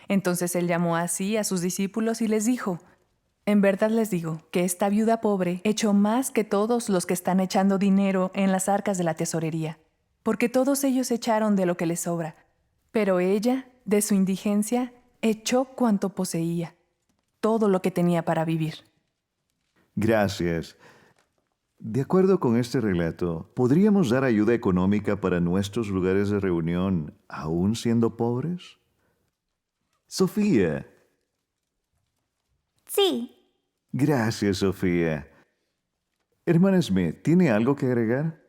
Entonces él llamó así a sus discípulos y les dijo: En verdad les digo que esta viuda pobre echó más que todos los que están echando dinero en las arcas de la tesorería, porque todos ellos echaron de lo que les sobra. Pero ella, de su indigencia, echó cuanto poseía, todo lo que tenía para vivir.
Gracias. De acuerdo con este relato, ¿podríamos dar ayuda económica para nuestros lugares de reunión, aún siendo pobres? Sofía.
Sí.
Gracias, Sofía. Hermana Smith, ¿tiene algo que agregar?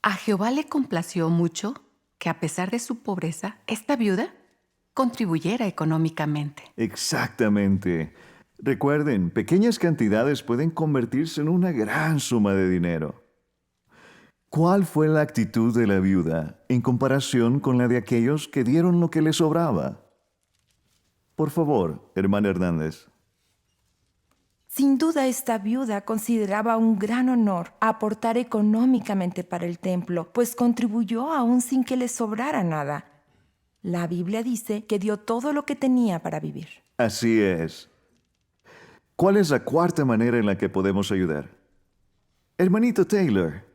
A Jehová le complació mucho que a pesar de su pobreza, esta viuda contribuyera económicamente.
Exactamente. Recuerden, pequeñas cantidades pueden convertirse en una gran suma de dinero. ¿Cuál fue la actitud de la viuda en comparación con la de aquellos que dieron lo que les sobraba? Por favor, hermana Hernández.
Sin duda esta viuda consideraba un gran honor aportar económicamente para el templo, pues contribuyó aún sin que le sobrara nada. La Biblia dice que dio todo lo que tenía para vivir.
Así es. ¿Cuál es la cuarta manera en la que podemos ayudar? Hermanito Taylor.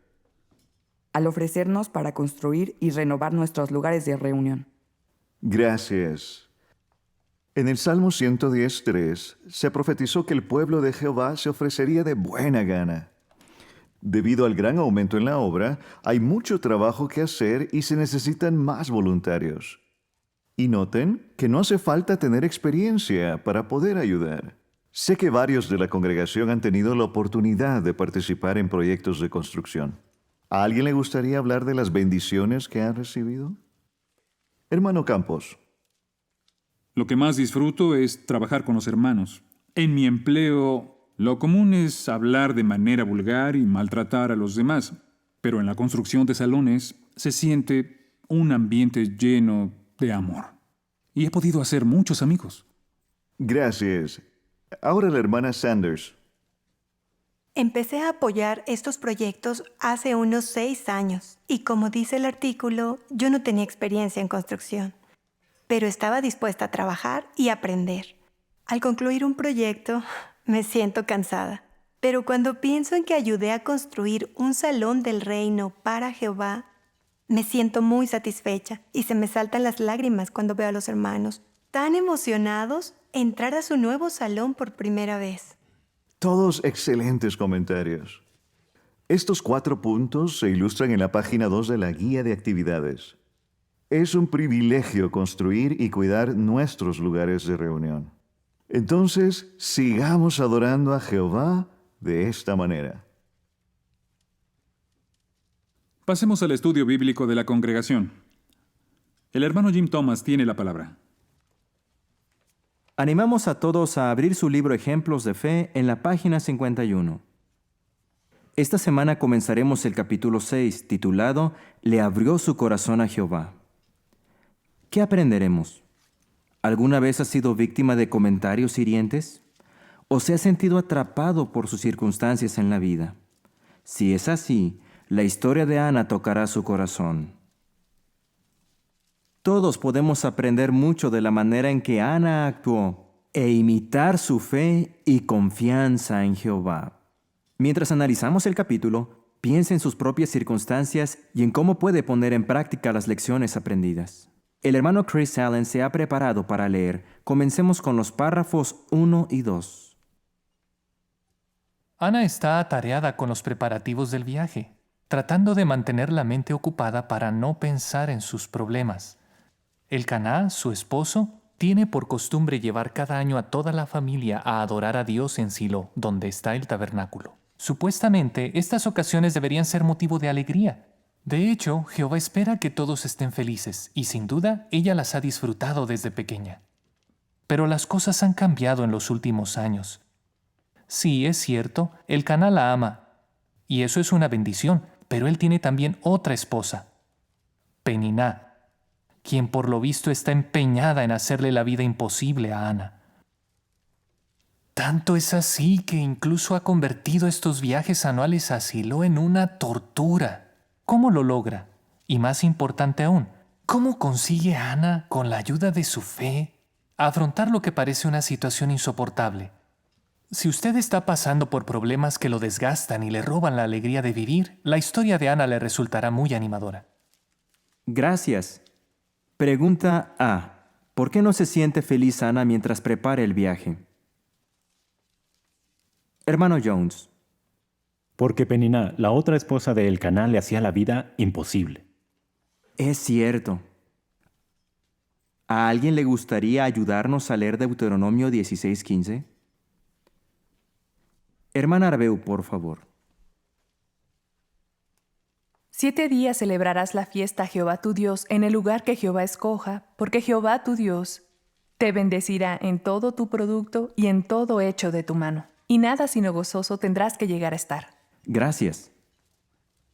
Al ofrecernos para construir y renovar nuestros lugares de reunión.
Gracias. En el Salmo 110:3 se profetizó que el pueblo de Jehová se ofrecería de buena gana. Debido al gran aumento en la obra, hay mucho trabajo que hacer y se necesitan más voluntarios. Y noten que no hace falta tener experiencia para poder ayudar. Sé que varios de la congregación han tenido la oportunidad de participar en proyectos de construcción. ¿A alguien le gustaría hablar de las bendiciones que han recibido? Hermano Campos.
Lo que más disfruto es trabajar con los hermanos. En mi empleo, lo común es hablar de manera vulgar y maltratar a los demás, pero en la construcción de salones se siente un ambiente lleno de amor. Y he podido hacer muchos amigos.
Gracias. Ahora la hermana Sanders.
Empecé a apoyar estos proyectos hace unos 6 años y como dice el artículo, yo no tenía experiencia en construcción, pero estaba dispuesta a trabajar y aprender. Al concluir un proyecto, me siento cansada, pero cuando pienso en que ayudé a construir un salón del reino para Jehová, me siento muy satisfecha y se me saltan las lágrimas cuando veo a los hermanos tan emocionados entrar a su nuevo salón por primera vez.
Todos excelentes comentarios. Estos 4 puntos se ilustran en la página 2 de la guía de actividades. Es un privilegio construir y cuidar nuestros lugares de reunión. Entonces, sigamos adorando a Jehová de esta manera.
Pasemos al estudio bíblico de la congregación. El hermano Jim Thomas tiene la palabra.
Animamos a todos a abrir su libro Ejemplos de Fe en la página 51. Esta semana comenzaremos el capítulo 6, titulado Le abrió su corazón a Jehová. ¿Qué aprenderemos? ¿Alguna vez has sido víctima de comentarios hirientes? ¿O se ha sentido atrapado por sus circunstancias en la vida? Si es así, la historia de Ana tocará su corazón. Todos podemos aprender mucho de la manera en que Ana actuó e imitar su fe y confianza en Jehová. Mientras analizamos el capítulo, piensa en sus propias circunstancias y en cómo puede poner en práctica las lecciones aprendidas. El hermano Chris Allen se ha preparado para leer. Comencemos con los párrafos 1 y 2.
Ana está atareada con los preparativos del viaje, tratando de mantener la mente ocupada para no pensar en sus problemas. Elcaná, su esposo, tiene por costumbre llevar cada año a toda la familia a adorar a Dios en Silo, donde está el tabernáculo. Supuestamente, estas ocasiones deberían ser motivo de alegría. De hecho, Jehová espera que todos estén felices, y sin duda, ella las ha disfrutado desde pequeña. Pero las cosas han cambiado en los últimos años. Sí, es cierto, Elcaná la ama, y eso es una bendición, pero él tiene también otra esposa, Peniná, quien por lo visto está empeñada en hacerle la vida imposible a Ana. Tanto es así que incluso ha convertido estos viajes anuales a Silo en una tortura. ¿Cómo lo logra? Y más importante aún, ¿cómo consigue Ana, con la ayuda de su fe, afrontar lo que parece una situación insoportable? Si usted está pasando por problemas que lo desgastan y le roban la alegría de vivir, la historia de Ana le resultará muy animadora.
Gracias. Pregunta A. ¿Por qué no se siente feliz Ana mientras prepara el viaje? Hermano Jones.
Porque Peniná, la otra esposa de Elcaná, le hacía la vida imposible.
Es cierto. ¿A alguien le gustaría ayudarnos a leer Deuteronomio 16:15? Hermana Arbeu, por favor.
7 días celebrarás la fiesta a Jehová tu Dios en el lugar que Jehová escoja, porque Jehová tu Dios te bendecirá en todo tu producto y en todo hecho de tu mano. Y nada sino gozoso tendrás que llegar a estar.
Gracias.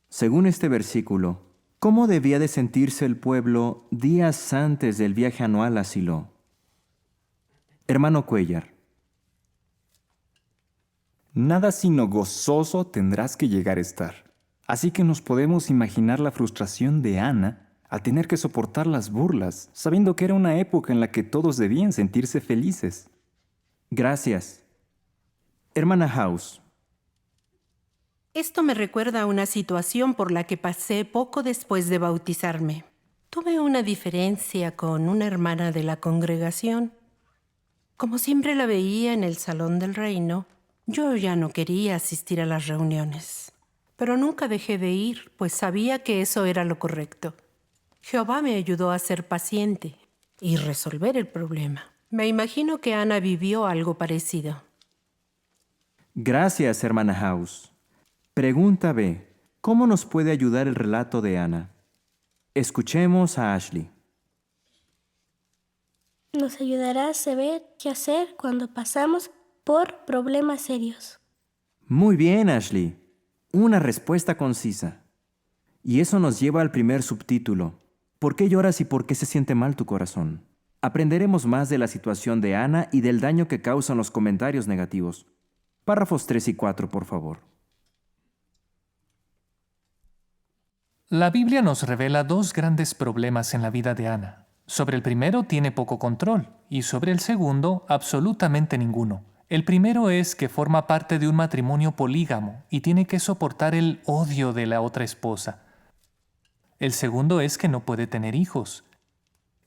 Según este versículo, ¿cómo debía de sentirse el pueblo días antes del viaje anual a Silo? Hermano Cuellar. Nada sino gozoso tendrás que llegar a estar. Así que nos podemos imaginar la frustración de Ana al tener que soportar las burlas, sabiendo que era una época en la que todos debían sentirse felices. Gracias. Hermana House.
Esto me recuerda a una situación por la que pasé poco después de bautizarme. Tuve una diferencia con una hermana de la congregación. Como siempre la veía en el Salón del Reino, yo ya no quería asistir a las reuniones. Pero nunca dejé de ir, pues sabía que eso era lo correcto. Jehová me ayudó a ser paciente y resolver el problema. Me imagino que Ana vivió algo parecido.
Gracias, hermana House. Pregunta B. ¿Cómo nos puede ayudar el relato de Ana? Escuchemos a Ashley.
Nos ayudará a saber qué hacer cuando pasamos por problemas serios.
Muy bien, Ashley. Una respuesta concisa. Y eso nos lleva al primer subtítulo. ¿Por qué lloras y por qué se siente mal tu corazón? Aprenderemos más de la situación de Ana y del daño que causan los comentarios negativos. Párrafos 3 y 4, por favor.
La Biblia nos revela dos grandes problemas en la vida de Ana. Sobre el primero tiene poco control y sobre el segundo absolutamente ninguno. El primero es que forma parte de un matrimonio polígamo y tiene que soportar el odio de la otra esposa. El segundo es que no puede tener hijos.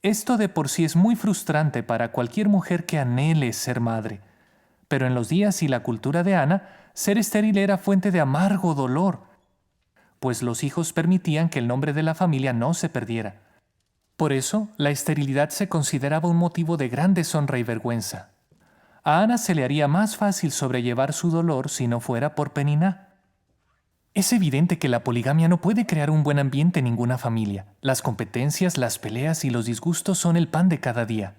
Esto de por sí es muy frustrante para cualquier mujer que anhele ser madre. Pero en los días y la cultura de Ana, ser estéril era fuente de amargo dolor, pues los hijos permitían que el nombre de la familia no se perdiera. Por eso, la esterilidad se consideraba un motivo de gran deshonra y vergüenza. A Ana se le haría más fácil sobrellevar su dolor si no fuera por Peniná. Es evidente que la poligamia no puede crear un buen ambiente en ninguna familia. Las competencias, las peleas y los disgustos son el pan de cada día.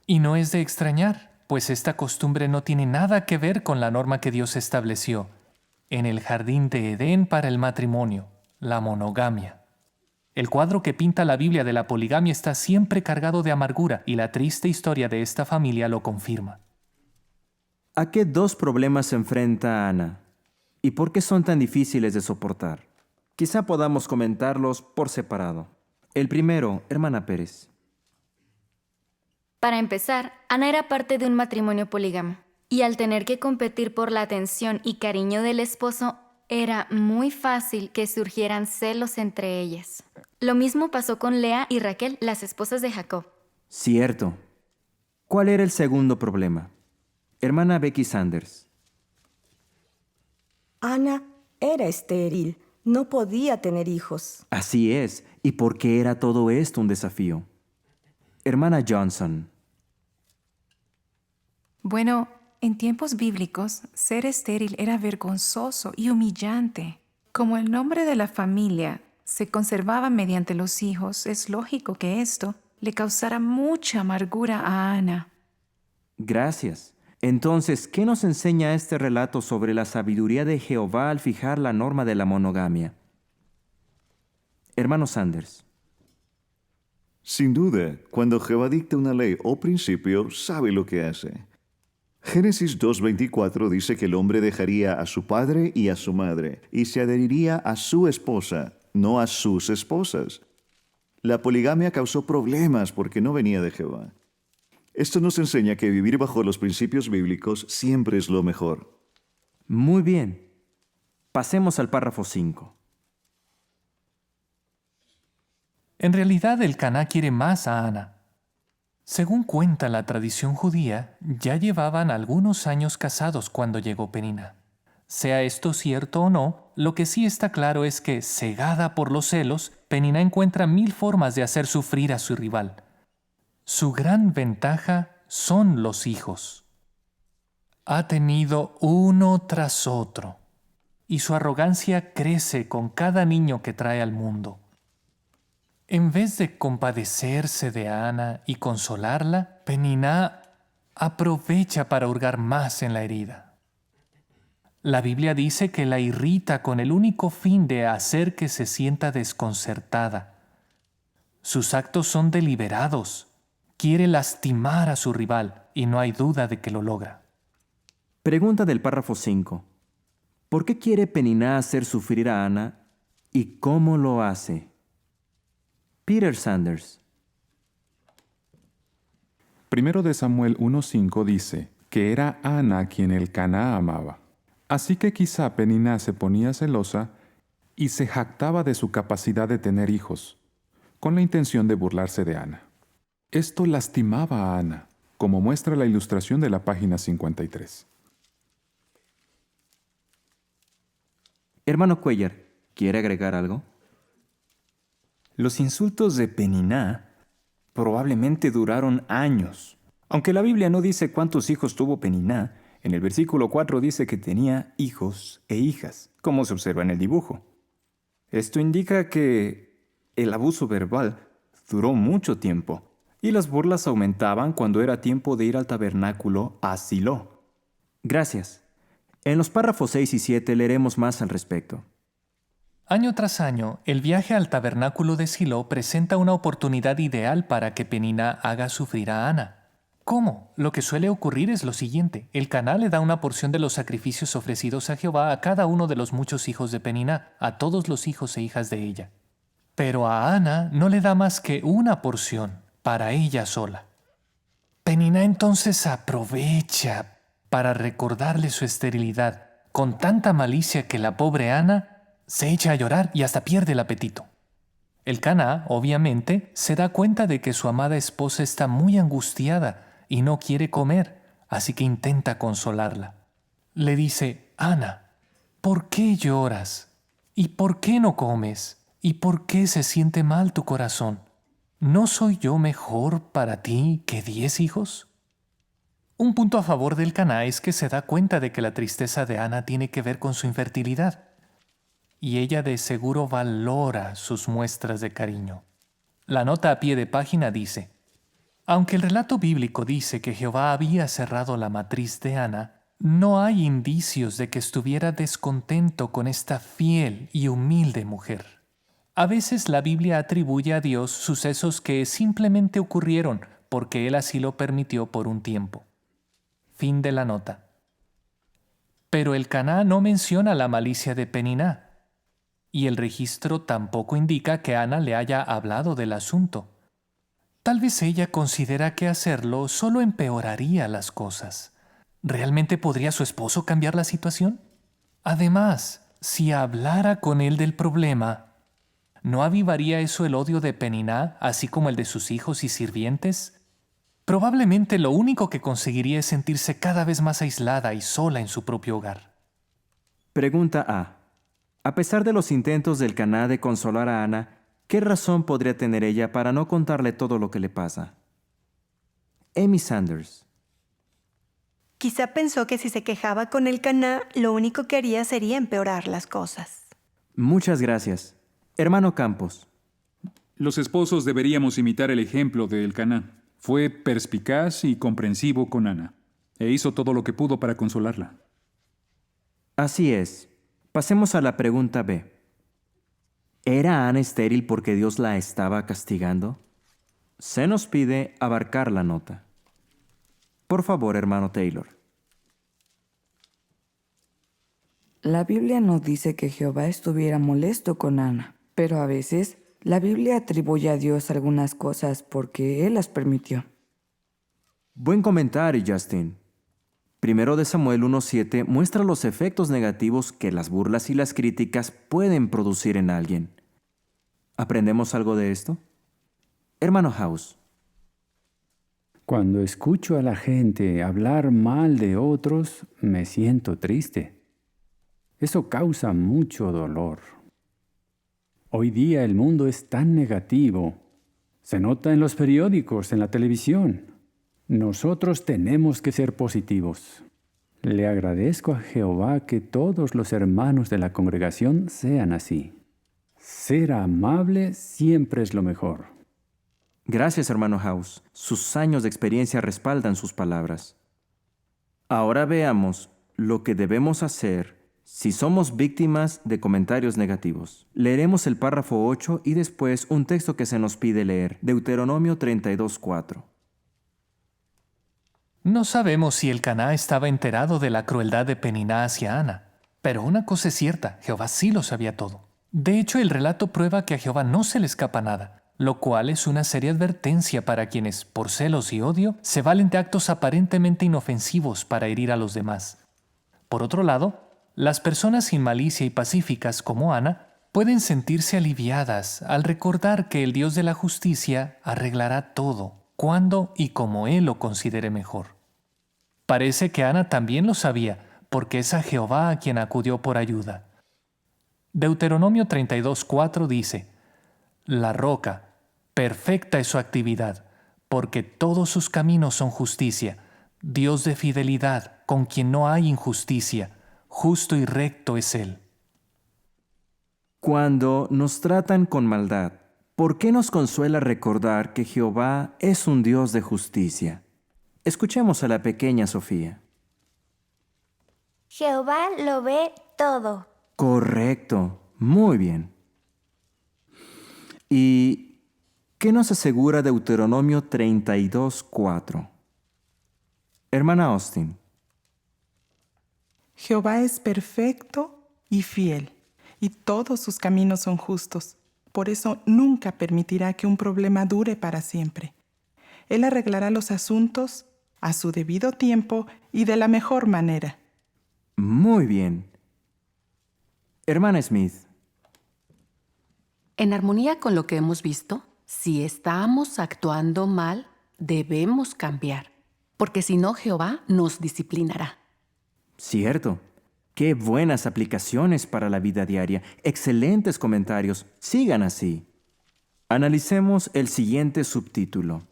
Y no es de extrañar, pues esta costumbre no tiene nada que ver con la norma que Dios estableció en el jardín de Edén para el matrimonio, la monogamia. El cuadro que pinta la Biblia de la poligamia está siempre cargado de amargura y la triste historia de esta familia lo confirma.
¿A qué dos problemas se enfrenta Ana? ¿Y por qué son tan difíciles de soportar? Quizá podamos comentarlos por separado. El primero, hermana Pérez.
Para empezar, Ana era parte de un matrimonio polígamo, y al tener que competir por la atención y cariño del esposo, era muy fácil que surgieran celos entre ellas. Lo mismo pasó con Lea y Raquel, las esposas de Jacob.
Cierto. ¿Cuál era el segundo problema? Hermana Becky Sanders.
Ana era estéril, no podía tener hijos.
Así es. ¿Y por qué era todo esto un desafío? Hermana Johnson.
Bueno, en tiempos bíblicos, ser estéril era vergonzoso y humillante. Como el nombre de la familia se conservaba mediante los hijos, es lógico que esto le causara mucha amargura a Ana.
Gracias. Entonces, ¿qué nos enseña este relato sobre la sabiduría de Jehová al fijar la norma de la monogamia? Hermano Sanders.
Sin duda, cuando Jehová dicta una ley o principio, sabe lo que hace. Génesis 2:24 dice que el hombre dejaría a su padre y a su madre, y se adheriría a su esposa, no a sus esposas. La poligamia causó problemas porque no venía de Jehová. Esto nos enseña que vivir bajo los principios bíblicos siempre es lo mejor.
Muy bien. Pasemos al párrafo 5.
En realidad, el Caná quiere más a Ana. Según cuenta la tradición judía, ya llevaban algunos años casados cuando llegó Peniná. Sea esto cierto o no, lo que sí está claro es que, cegada por los celos, Peniná encuentra 1000 formas de hacer sufrir a su rival. Su gran ventaja son los hijos. Ha tenido uno tras otro, y su arrogancia crece con cada niño que trae al mundo. En vez de compadecerse de Ana y consolarla, Peniná aprovecha para hurgar más en la herida. La Biblia dice que la irrita con el único fin de hacer que se sienta desconcertada. Sus actos son deliberados. Quiere lastimar a su rival y no hay duda de que lo logra.
Pregunta del párrafo 5. ¿Por qué quiere Peniná hacer sufrir a Ana y cómo lo hace? Peter Sanders.
Primero de Samuel 1:5 dice que era Ana quien el Caná amaba. Así que quizá Peniná se ponía celosa y se jactaba de su capacidad de tener hijos, con la intención de burlarse de Ana. Esto lastimaba a Ana, como muestra la ilustración de la página 53.
Hermano Cuellar, ¿quiere agregar algo?
Los insultos de Peniná probablemente duraron años. Aunque la Biblia no dice cuántos hijos tuvo Peniná, en el versículo 4 dice que tenía hijos e hijas, como se observa en el dibujo. Esto indica que el abuso verbal duró mucho tiempo y las burlas aumentaban cuando era tiempo de ir al tabernáculo a Silo.
Gracias. En los párrafos 6 y 7 leeremos más al respecto.
Año tras año, el viaje al tabernáculo de Silo presenta una oportunidad ideal para que Peniná haga sufrir a Ana. ¿Cómo? Lo que suele ocurrir es lo siguiente. El Caná le da una porción de los sacrificios ofrecidos a Jehová a cada uno de los muchos hijos de Peniná, a todos los hijos e hijas de ella. Pero a Ana no le da más que una porción, para ella sola. Peniná entonces aprovecha para recordarle su esterilidad, con tanta malicia que la pobre Ana se echa a llorar y hasta pierde el apetito. El Caná, obviamente, se da cuenta de que su amada esposa está muy angustiada y no quiere comer, así que intenta consolarla. Le dice: Ana, ¿por qué lloras? ¿Y por qué no comes? ¿Y por qué se siente mal tu corazón? ¿No soy yo mejor para ti que 10 hijos? Un punto a favor del Caná es que se da cuenta de que la tristeza de Ana tiene que ver con su infertilidad. Y ella de seguro valora sus muestras de cariño. La nota a pie de página dice: aunque el relato bíblico dice que Jehová había cerrado la matriz de Ana, no hay indicios de que estuviera descontento con esta fiel y humilde mujer. A veces la Biblia atribuye a Dios sucesos que simplemente ocurrieron porque Él así lo permitió por un tiempo. Fin de la nota. Pero el Caná no menciona la malicia de Peniná. Y el registro tampoco indica que Ana le haya hablado del asunto. Tal vez ella considera que hacerlo solo empeoraría las cosas. ¿Realmente podría su esposo cambiar la situación? Además, si hablara con él del problema, ¿no avivaría eso el odio de Peniná, así como el de sus hijos y sirvientes? Probablemente lo único que conseguiría es sentirse cada vez más aislada y sola en su propio hogar.
Pregunta A. A pesar de los intentos del Caná de consolar a Ana, ¿qué razón podría tener ella para no contarle todo lo que le pasa? Amy Sanders.
Quizá pensó que si se quejaba con el Caná, lo único que haría sería empeorar las cosas.
Muchas gracias. Hermano Campos.
Los esposos deberíamos imitar el ejemplo de Elcaná. Fue perspicaz y comprensivo con Ana, e hizo todo lo que pudo para consolarla.
Así es. Pasemos a la pregunta B. ¿Era Ana estéril porque Dios la estaba castigando? Se nos pide abarcar la nota. Por favor, hermano Taylor.
La Biblia no dice que Jehová estuviera molesto con Ana, pero a veces la Biblia atribuye a Dios algunas cosas porque Él las permitió.
Buen comentario, Justin. Primero de Samuel 1:7 muestra los efectos negativos que las burlas y las críticas pueden producir en alguien. ¿Aprendemos algo de esto? Hermano House.
Cuando escucho a la gente hablar mal de otros, me siento triste. Eso causa mucho dolor. Hoy día el mundo es tan negativo. Se nota en los periódicos, en la televisión. Nosotros tenemos que ser positivos. Le agradezco a Jehová que todos los hermanos de la congregación sean así. Ser amable siempre es lo mejor.
Gracias, hermano House. Sus años de experiencia respaldan sus palabras. Ahora veamos lo que debemos hacer si somos víctimas de comentarios negativos. Leeremos el párrafo 8 y después un texto que se nos pide leer, Deuteronomio 32:4.
No sabemos si el Caná estaba enterado de la crueldad de Peniná hacia Ana, pero una cosa es cierta, Jehová sí lo sabía todo. De hecho, el relato prueba que a Jehová no se le escapa nada, lo cual es una seria advertencia para quienes, por celos y odio, se valen de actos aparentemente inofensivos para herir a los demás. Por otro lado, las personas sin malicia y pacíficas como Ana pueden sentirse aliviadas al recordar que el Dios de la justicia arreglará todo, cuando y como Él lo considere mejor. Parece que Ana también lo sabía, porque es a Jehová a quien acudió por ayuda. Deuteronomio 32:4 dice: La roca, perfecta es su actividad, porque todos sus caminos son justicia, Dios de fidelidad, con quien no hay injusticia, justo y recto es Él.
Cuando nos tratan con maldad, ¿por qué nos consuela recordar que Jehová es un Dios de justicia? Escuchemos a la pequeña Sofía.
Jehová lo ve todo.
Correcto, muy bien. ¿Y qué nos asegura Deuteronomio 32:4? Hermana Austin.
Jehová es perfecto y fiel, y todos sus caminos son justos. Por eso nunca permitirá que un problema dure para siempre. Él arreglará los asuntos a su debido tiempo y de la mejor manera.
Muy bien. Hermana Smith.
En armonía con lo que hemos visto, si estamos actuando mal, debemos cambiar, porque si no, Jehová nos disciplinará.
Cierto. Qué buenas aplicaciones para la vida diaria. Excelentes comentarios. Sigan así. Analicemos el siguiente subtítulo.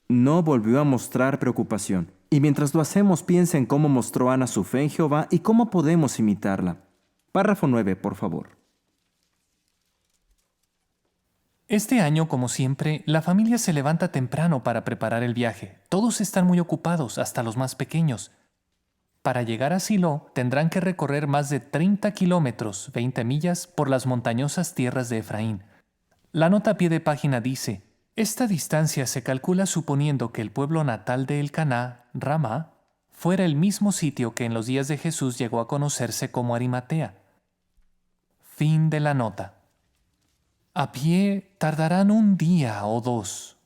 No volvió a mostrar preocupación. Y mientras lo hacemos, piensa en cómo mostró Ana su fe en Jehová y cómo podemos imitarla. Párrafo 9, por favor.
Este año, como siempre, la familia se levanta temprano para preparar el viaje. Todos están muy ocupados, hasta los más pequeños. Para llegar a Silo, tendrán que recorrer más de 30 kilómetros, 20 millas, por las montañosas tierras de Efraín. La nota a pie de página dice: esta distancia se calcula suponiendo que el pueblo natal de Elcaná, Ramá, fuera el mismo sitio que en los días de Jesús llegó a conocerse como Arimatea. Fin de la nota. A pie tardarán un día o dos.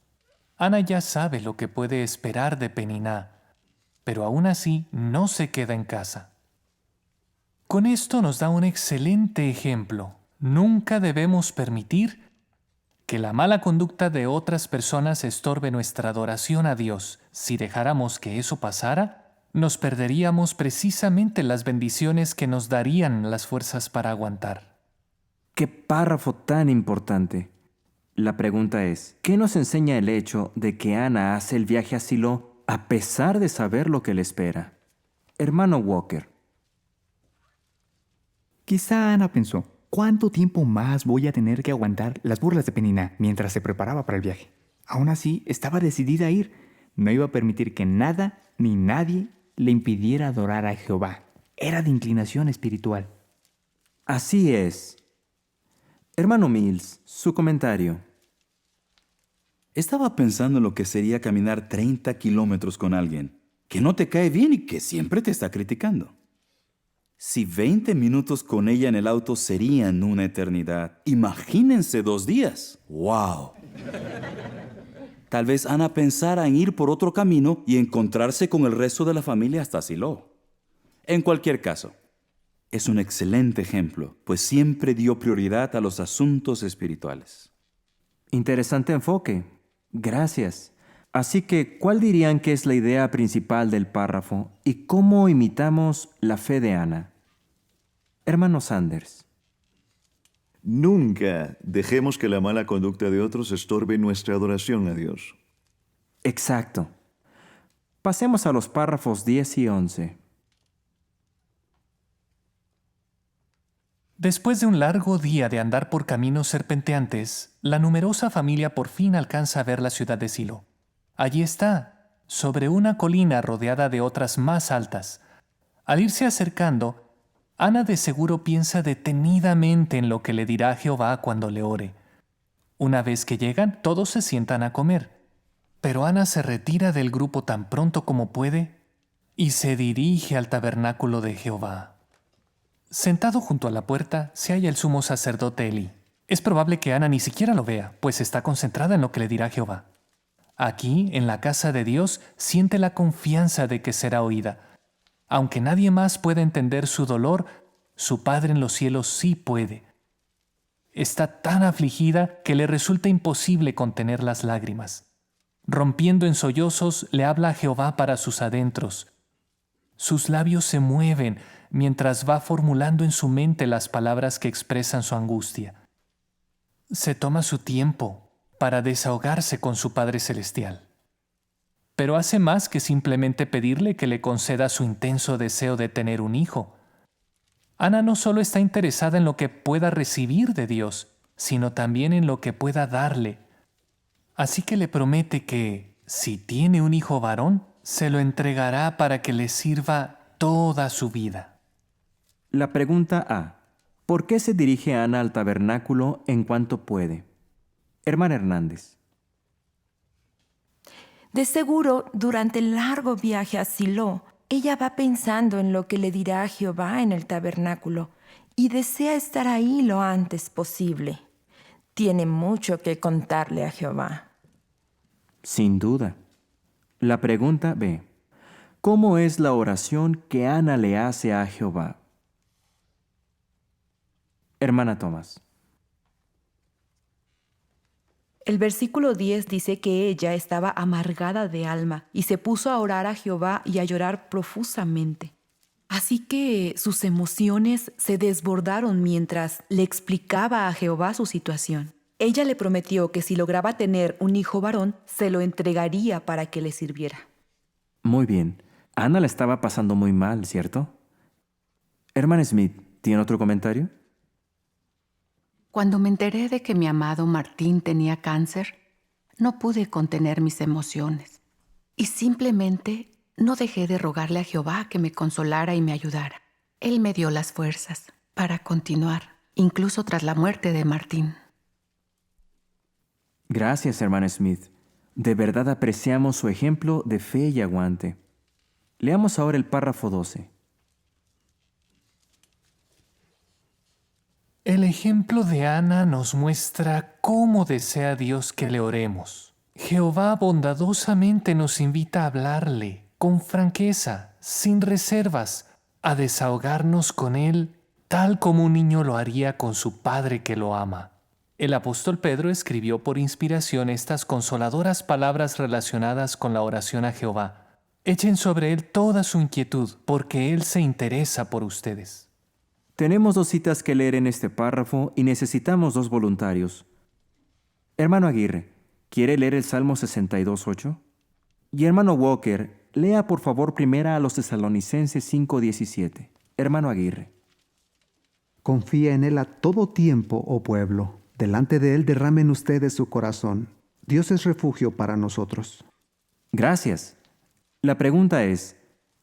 Ana ya sabe lo que puede esperar de Peniná, pero aún así no se queda en casa. Con esto nos da un excelente ejemplo. Nunca debemos permitir que la mala conducta de otras personas estorbe nuestra adoración a Dios. Si dejáramos que eso pasara, nos perderíamos precisamente las bendiciones que nos darían las fuerzas para aguantar.
¡Qué párrafo tan importante! La pregunta es, ¿qué nos enseña el hecho de que Ana hace el viaje a Silo a pesar de saber lo que le espera? Hermano Walker.
Quizá Ana pensó, ¿cuánto tiempo más voy a tener que aguantar las burlas de Peniná mientras se preparaba para el viaje? Aún así, estaba decidida a ir. No iba a permitir que nada ni nadie le impidiera adorar a Jehová. Era de inclinación espiritual.
Así es. Hermano Mills, su comentario.
Estaba pensando en lo que sería caminar 30 kilómetros con alguien que no te cae bien y que siempre te está criticando. Si 20 minutos con ella en el auto serían una eternidad, imagínense 2 días. ¡Wow! Tal vez Ana pensara en ir por otro camino y encontrarse con el resto de la familia hasta Silo. En cualquier caso, es un excelente ejemplo, pues siempre dio prioridad a los asuntos espirituales.
Interesante enfoque. Gracias. Así que, ¿cuál dirían que es la idea principal del párrafo y cómo imitamos la fe de Ana? Hermano Sanders.
Nunca dejemos que la mala conducta de otros estorbe nuestra adoración a Dios.
Exacto. Pasemos a los párrafos 10 y 11.
Después de un largo día de andar por caminos serpenteantes, la numerosa familia por fin alcanza a ver la ciudad de Silo. Allí está, sobre una colina rodeada de otras más altas. Al irse acercando, Ana de seguro piensa detenidamente en lo que le dirá Jehová cuando le ore. Una vez que llegan, todos se sientan a comer. Pero Ana se retira del grupo tan pronto como puede y se dirige al tabernáculo de Jehová. Sentado junto a la puerta se halla el sumo sacerdote Elí. Es probable que Ana ni siquiera lo vea, pues está concentrada en lo que le dirá Jehová. Aquí, en la casa de Dios, siente la confianza de que será oída. Aunque nadie más pueda entender su dolor, su Padre en los cielos sí puede. Está tan afligida que le resulta imposible contener las lágrimas. Rompiendo en sollozos, le habla a Jehová para sus adentros. Sus labios se mueven mientras va formulando en su mente las palabras que expresan su angustia. Se toma su tiempo para desahogarse con su Padre Celestial. Pero hace más que simplemente pedirle que le conceda su intenso deseo de tener un hijo. Ana no solo está interesada en lo que pueda recibir de Dios, sino también en lo que pueda darle. Así que le promete que, si tiene un hijo varón, se lo entregará para que le sirva toda su vida.
La pregunta A. ¿Por qué se dirige Ana al tabernáculo en cuanto puede? Hermana Hernández.
De seguro, durante el largo viaje a Silo, ella va pensando en lo que le dirá a Jehová en el tabernáculo y desea estar ahí lo antes posible. Tiene mucho que contarle a Jehová.
Sin duda. La pregunta B. ¿Cómo es la oración que Ana le hace a Jehová? Hermana Tomás.
El versículo 10 dice que ella estaba amargada de alma y se puso a orar a Jehová y a llorar profusamente. Así que sus emociones se desbordaron mientras le explicaba a Jehová su situación. Ella le prometió que si lograba tener un hijo varón, se lo entregaría para que le sirviera.
Muy bien. Ana la estaba pasando muy mal, ¿cierto? Hermana Smith, ¿tiene otro comentario?
Cuando me enteré de que mi amado Martín tenía cáncer, no pude contener mis emociones y simplemente no dejé de rogarle a Jehová que me consolara y me ayudara. Él me dio las fuerzas para continuar, incluso tras la muerte de Martín.
Gracias, hermana Smith. De verdad apreciamos su ejemplo de fe y aguante. Leamos ahora el párrafo 12.
El ejemplo de Ana nos muestra cómo desea Dios que le oremos. Jehová bondadosamente nos invita a hablarle con franqueza, sin reservas, a desahogarnos con Él, tal como un niño lo haría con su padre que lo ama. El apóstol Pedro escribió por inspiración estas consoladoras palabras relacionadas con la oración a Jehová. Echen sobre Él toda su inquietud, porque Él se interesa por ustedes.
Tenemos 2 citas que leer en este párrafo y necesitamos 2 voluntarios. Hermano Aguirre, ¿quiere leer el Salmo 62:8? Y hermano Walker, lea por favor primera a los Tesalonicenses 5:17. Hermano Aguirre.
Confía en Él a todo tiempo, oh pueblo. Delante de Él derramen ustedes su corazón. Dios es refugio para nosotros.
Gracias. La pregunta es,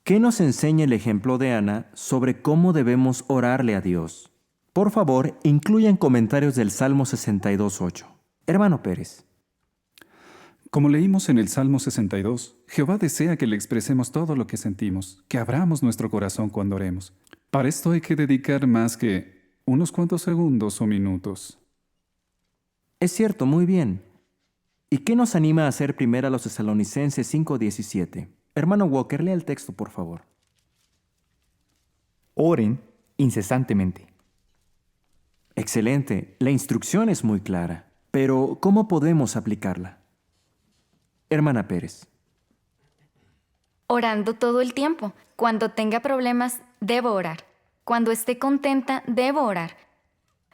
¿qué nos enseña el ejemplo de Ana sobre cómo debemos orarle a Dios? Por favor, incluyan comentarios del Salmo 62:8. Hermano Pérez.
Como leímos en el Salmo 62, Jehová desea que le expresemos todo lo que sentimos, que abramos nuestro corazón cuando oremos. Para esto hay que dedicar más que unos cuantos segundos o minutos.
Es cierto, muy bien. ¿Y qué nos anima a hacer primero a los Tesalonicenses 5:17? Hermano Walker, lea el texto, por favor.
Oren incesantemente.
Excelente. La instrucción es muy clara. Pero, ¿cómo podemos aplicarla? Hermana Pérez.
Orando todo el tiempo. Cuando tenga problemas, debo orar. Cuando esté contenta, debo orar.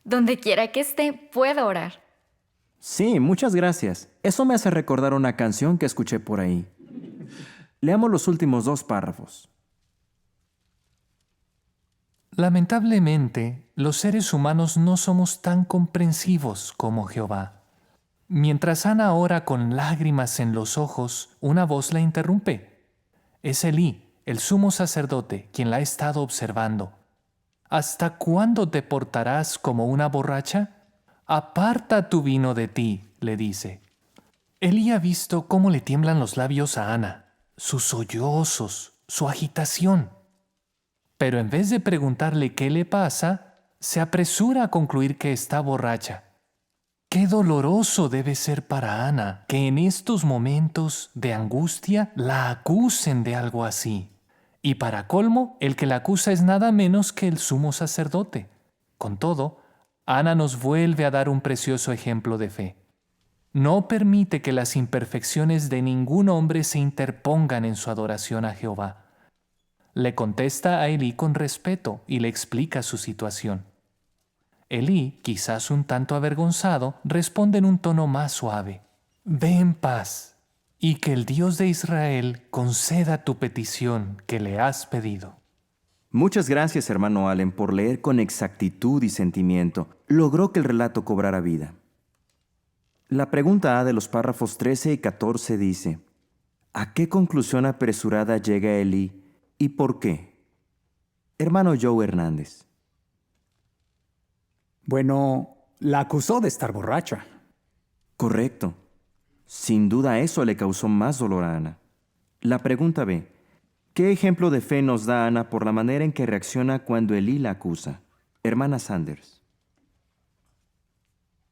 Donde quiera que esté, puedo orar.
Sí, muchas gracias. Eso me hace recordar una canción que escuché por ahí. Leamos los últimos 2 párrafos.
Lamentablemente, los seres humanos no somos tan comprensivos como Jehová. Mientras Ana ora con lágrimas en los ojos, una voz la interrumpe. Es Elí, el sumo sacerdote, quien la ha estado observando. ¿Hasta cuándo te portarás como una borracha? Aparta tu vino de ti, le dice. Elí ha visto cómo le tiemblan los labios a Ana. Sus sollozos, su agitación. Pero en vez de preguntarle qué le pasa, se apresura a concluir que está borracha. Qué doloroso debe ser para Ana que en estos momentos de angustia la acusen de algo así. Y para colmo, el que la acusa es nada menos que el sumo sacerdote. Con todo, Ana nos vuelve a dar un precioso ejemplo de fe. No permite que las imperfecciones de ningún hombre se interpongan en su adoración a Jehová. Le contesta a Elí con respeto y le explica su situación. Elí, quizás un tanto avergonzado, responde en un tono más suave. Ve en paz, y que el Dios de Israel conceda tu petición que le has pedido.
Muchas gracias, hermano Allen, por leer con exactitud y sentimiento. Logró que el relato cobrara vida. La pregunta A de los párrafos 13 y 14 dice, ¿a qué conclusión apresurada llega Elí y por qué? Hermano Joe Hernández.
Bueno, la acusó de estar borracha.
Correcto. Sin duda eso le causó más dolor a Ana. La pregunta B. ¿Qué ejemplo de fe nos da Ana por la manera en que reacciona cuando Elí la acusa? Hermana Sanders.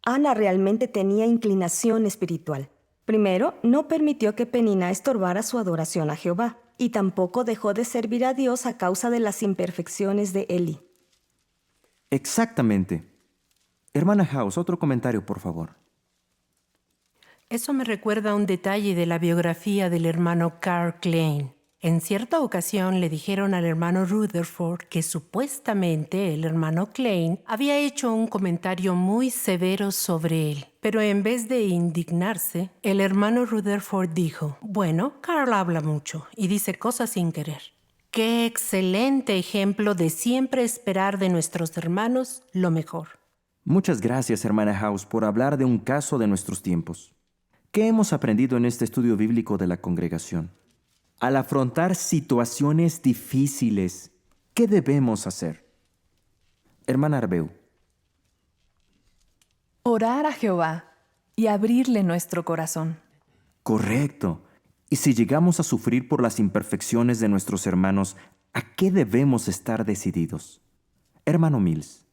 Ana realmente tenía inclinación espiritual. Primero, no permitió que Penina estorbara su adoración a Jehová, y tampoco dejó de servir a Dios a causa de las imperfecciones de Elí.
Exactamente. Hermana House, otro comentario, por favor.
Eso me recuerda a un detalle de la biografía del hermano Carl Klein. En cierta ocasión le dijeron al hermano Rutherford que supuestamente el hermano Klein había hecho un comentario muy severo sobre él. Pero en vez de indignarse, el hermano Rutherford dijo, bueno, Carl habla mucho y dice cosas sin querer. Qué excelente ejemplo de siempre esperar de nuestros hermanos lo mejor.
Muchas gracias, hermana House, por hablar de un caso de nuestros tiempos. ¿Qué hemos aprendido en este estudio bíblico de la congregación? Al afrontar situaciones difíciles, ¿qué debemos hacer? Hermana Arbeu.
Orar a Jehová y abrirle nuestro corazón.
Correcto. Y si llegamos a sufrir por las imperfecciones de nuestros hermanos, ¿a qué debemos estar decididos? Hermano Mills.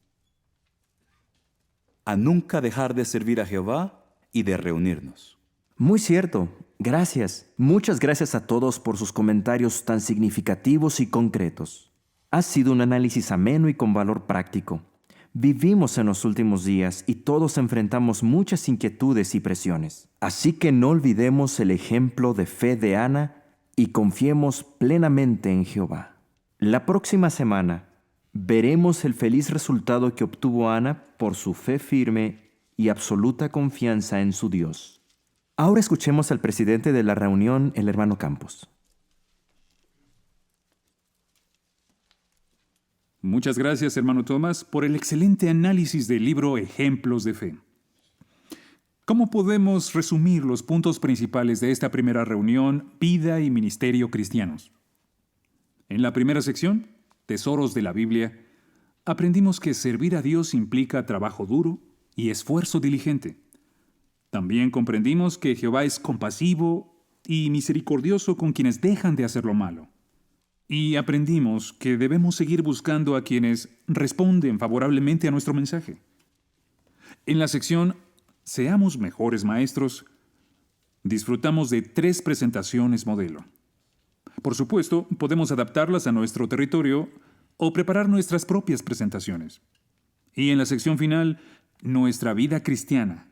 A nunca dejar de servir a Jehová y de reunirnos.
Muy cierto. Gracias. Muchas gracias a todos por sus comentarios tan significativos y concretos. Ha sido un análisis ameno y con valor práctico. Vivimos en los últimos días y todos enfrentamos muchas inquietudes y presiones. Así que no olvidemos el ejemplo de fe de Ana y confiemos plenamente en Jehová. La próxima semana veremos el feliz resultado que obtuvo Ana por su fe firme y absoluta confianza en su Dios. Ahora escuchemos al presidente de la reunión, el hermano Campos.
Muchas gracias, hermano Thomas, por el excelente análisis del libro Ejemplos de Fe. ¿Cómo podemos resumir los puntos principales de esta primera reunión, Vida y Ministerio Cristianos? En la primera sección, Tesoros de la Biblia, aprendimos que servir a Dios implica trabajo duro y esfuerzo diligente. También comprendimos que Jehová es compasivo y misericordioso con quienes dejan de hacer lo malo. Y aprendimos que debemos seguir buscando a quienes responden favorablemente a nuestro mensaje. En la sección Seamos mejores maestros, disfrutamos de 3 presentaciones modelo. Por supuesto, podemos adaptarlas a nuestro territorio o preparar nuestras propias presentaciones. Y en la sección final, Nuestra vida cristiana,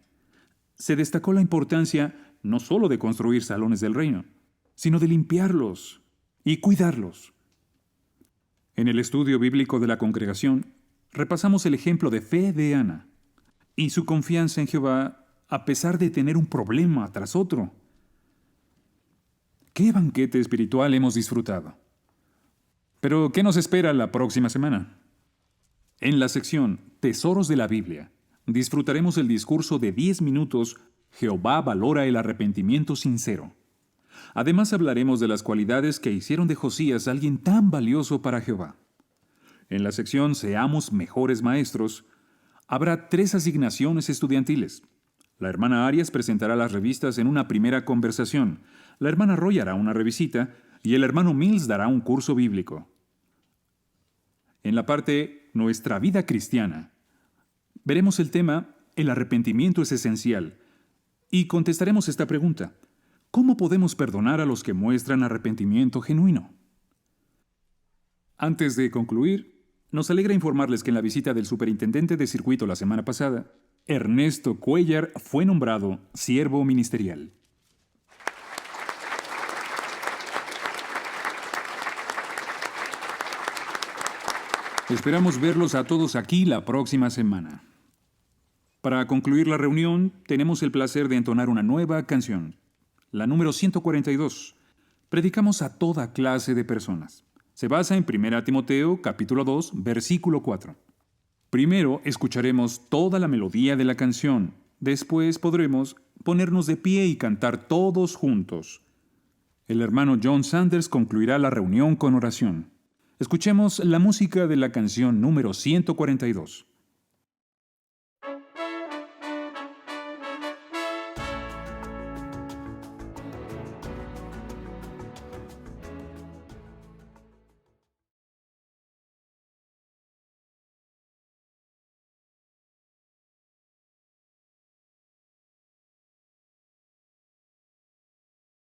se destacó la importancia no solo de construir salones del reino, sino de limpiarlos y cuidarlos. En el estudio bíblico de la congregación, repasamos el ejemplo de fe de Ana y su confianza en Jehová a pesar de tener un problema tras otro. ¿Qué banquete espiritual hemos disfrutado? Pero, ¿qué nos espera la próxima semana? En la sección Tesoros de la Biblia, disfrutaremos el discurso de 10 minutos Jehová valora el arrepentimiento sincero. Además hablaremos de las cualidades que hicieron de Josías alguien tan valioso para Jehová. En la sección Seamos mejores maestros, habrá 3 asignaciones estudiantiles. La hermana Arias presentará las revistas en una primera conversación, la hermana Roy hará una revisita y el hermano Mills dará un curso bíblico. En la parte Nuestra vida cristiana, veremos el tema El arrepentimiento es esencial y contestaremos esta pregunta: ¿cómo podemos perdonar a los que muestran arrepentimiento genuino? Antes de concluir, nos alegra informarles que en la visita del superintendente de circuito la semana pasada, Ernesto Cuellar fue nombrado siervo ministerial. Esperamos verlos a todos aquí la próxima semana. Para concluir la reunión, tenemos el placer de entonar una nueva canción, la número 142. Predicamos a toda clase de personas. Se basa en 1 Timoteo, capítulo 2, versículo 4. Primero escucharemos toda la melodía de la canción. Después podremos ponernos de pie y cantar todos juntos. El hermano John Sanders concluirá la reunión con oración. Escuchemos la música de la canción número 142.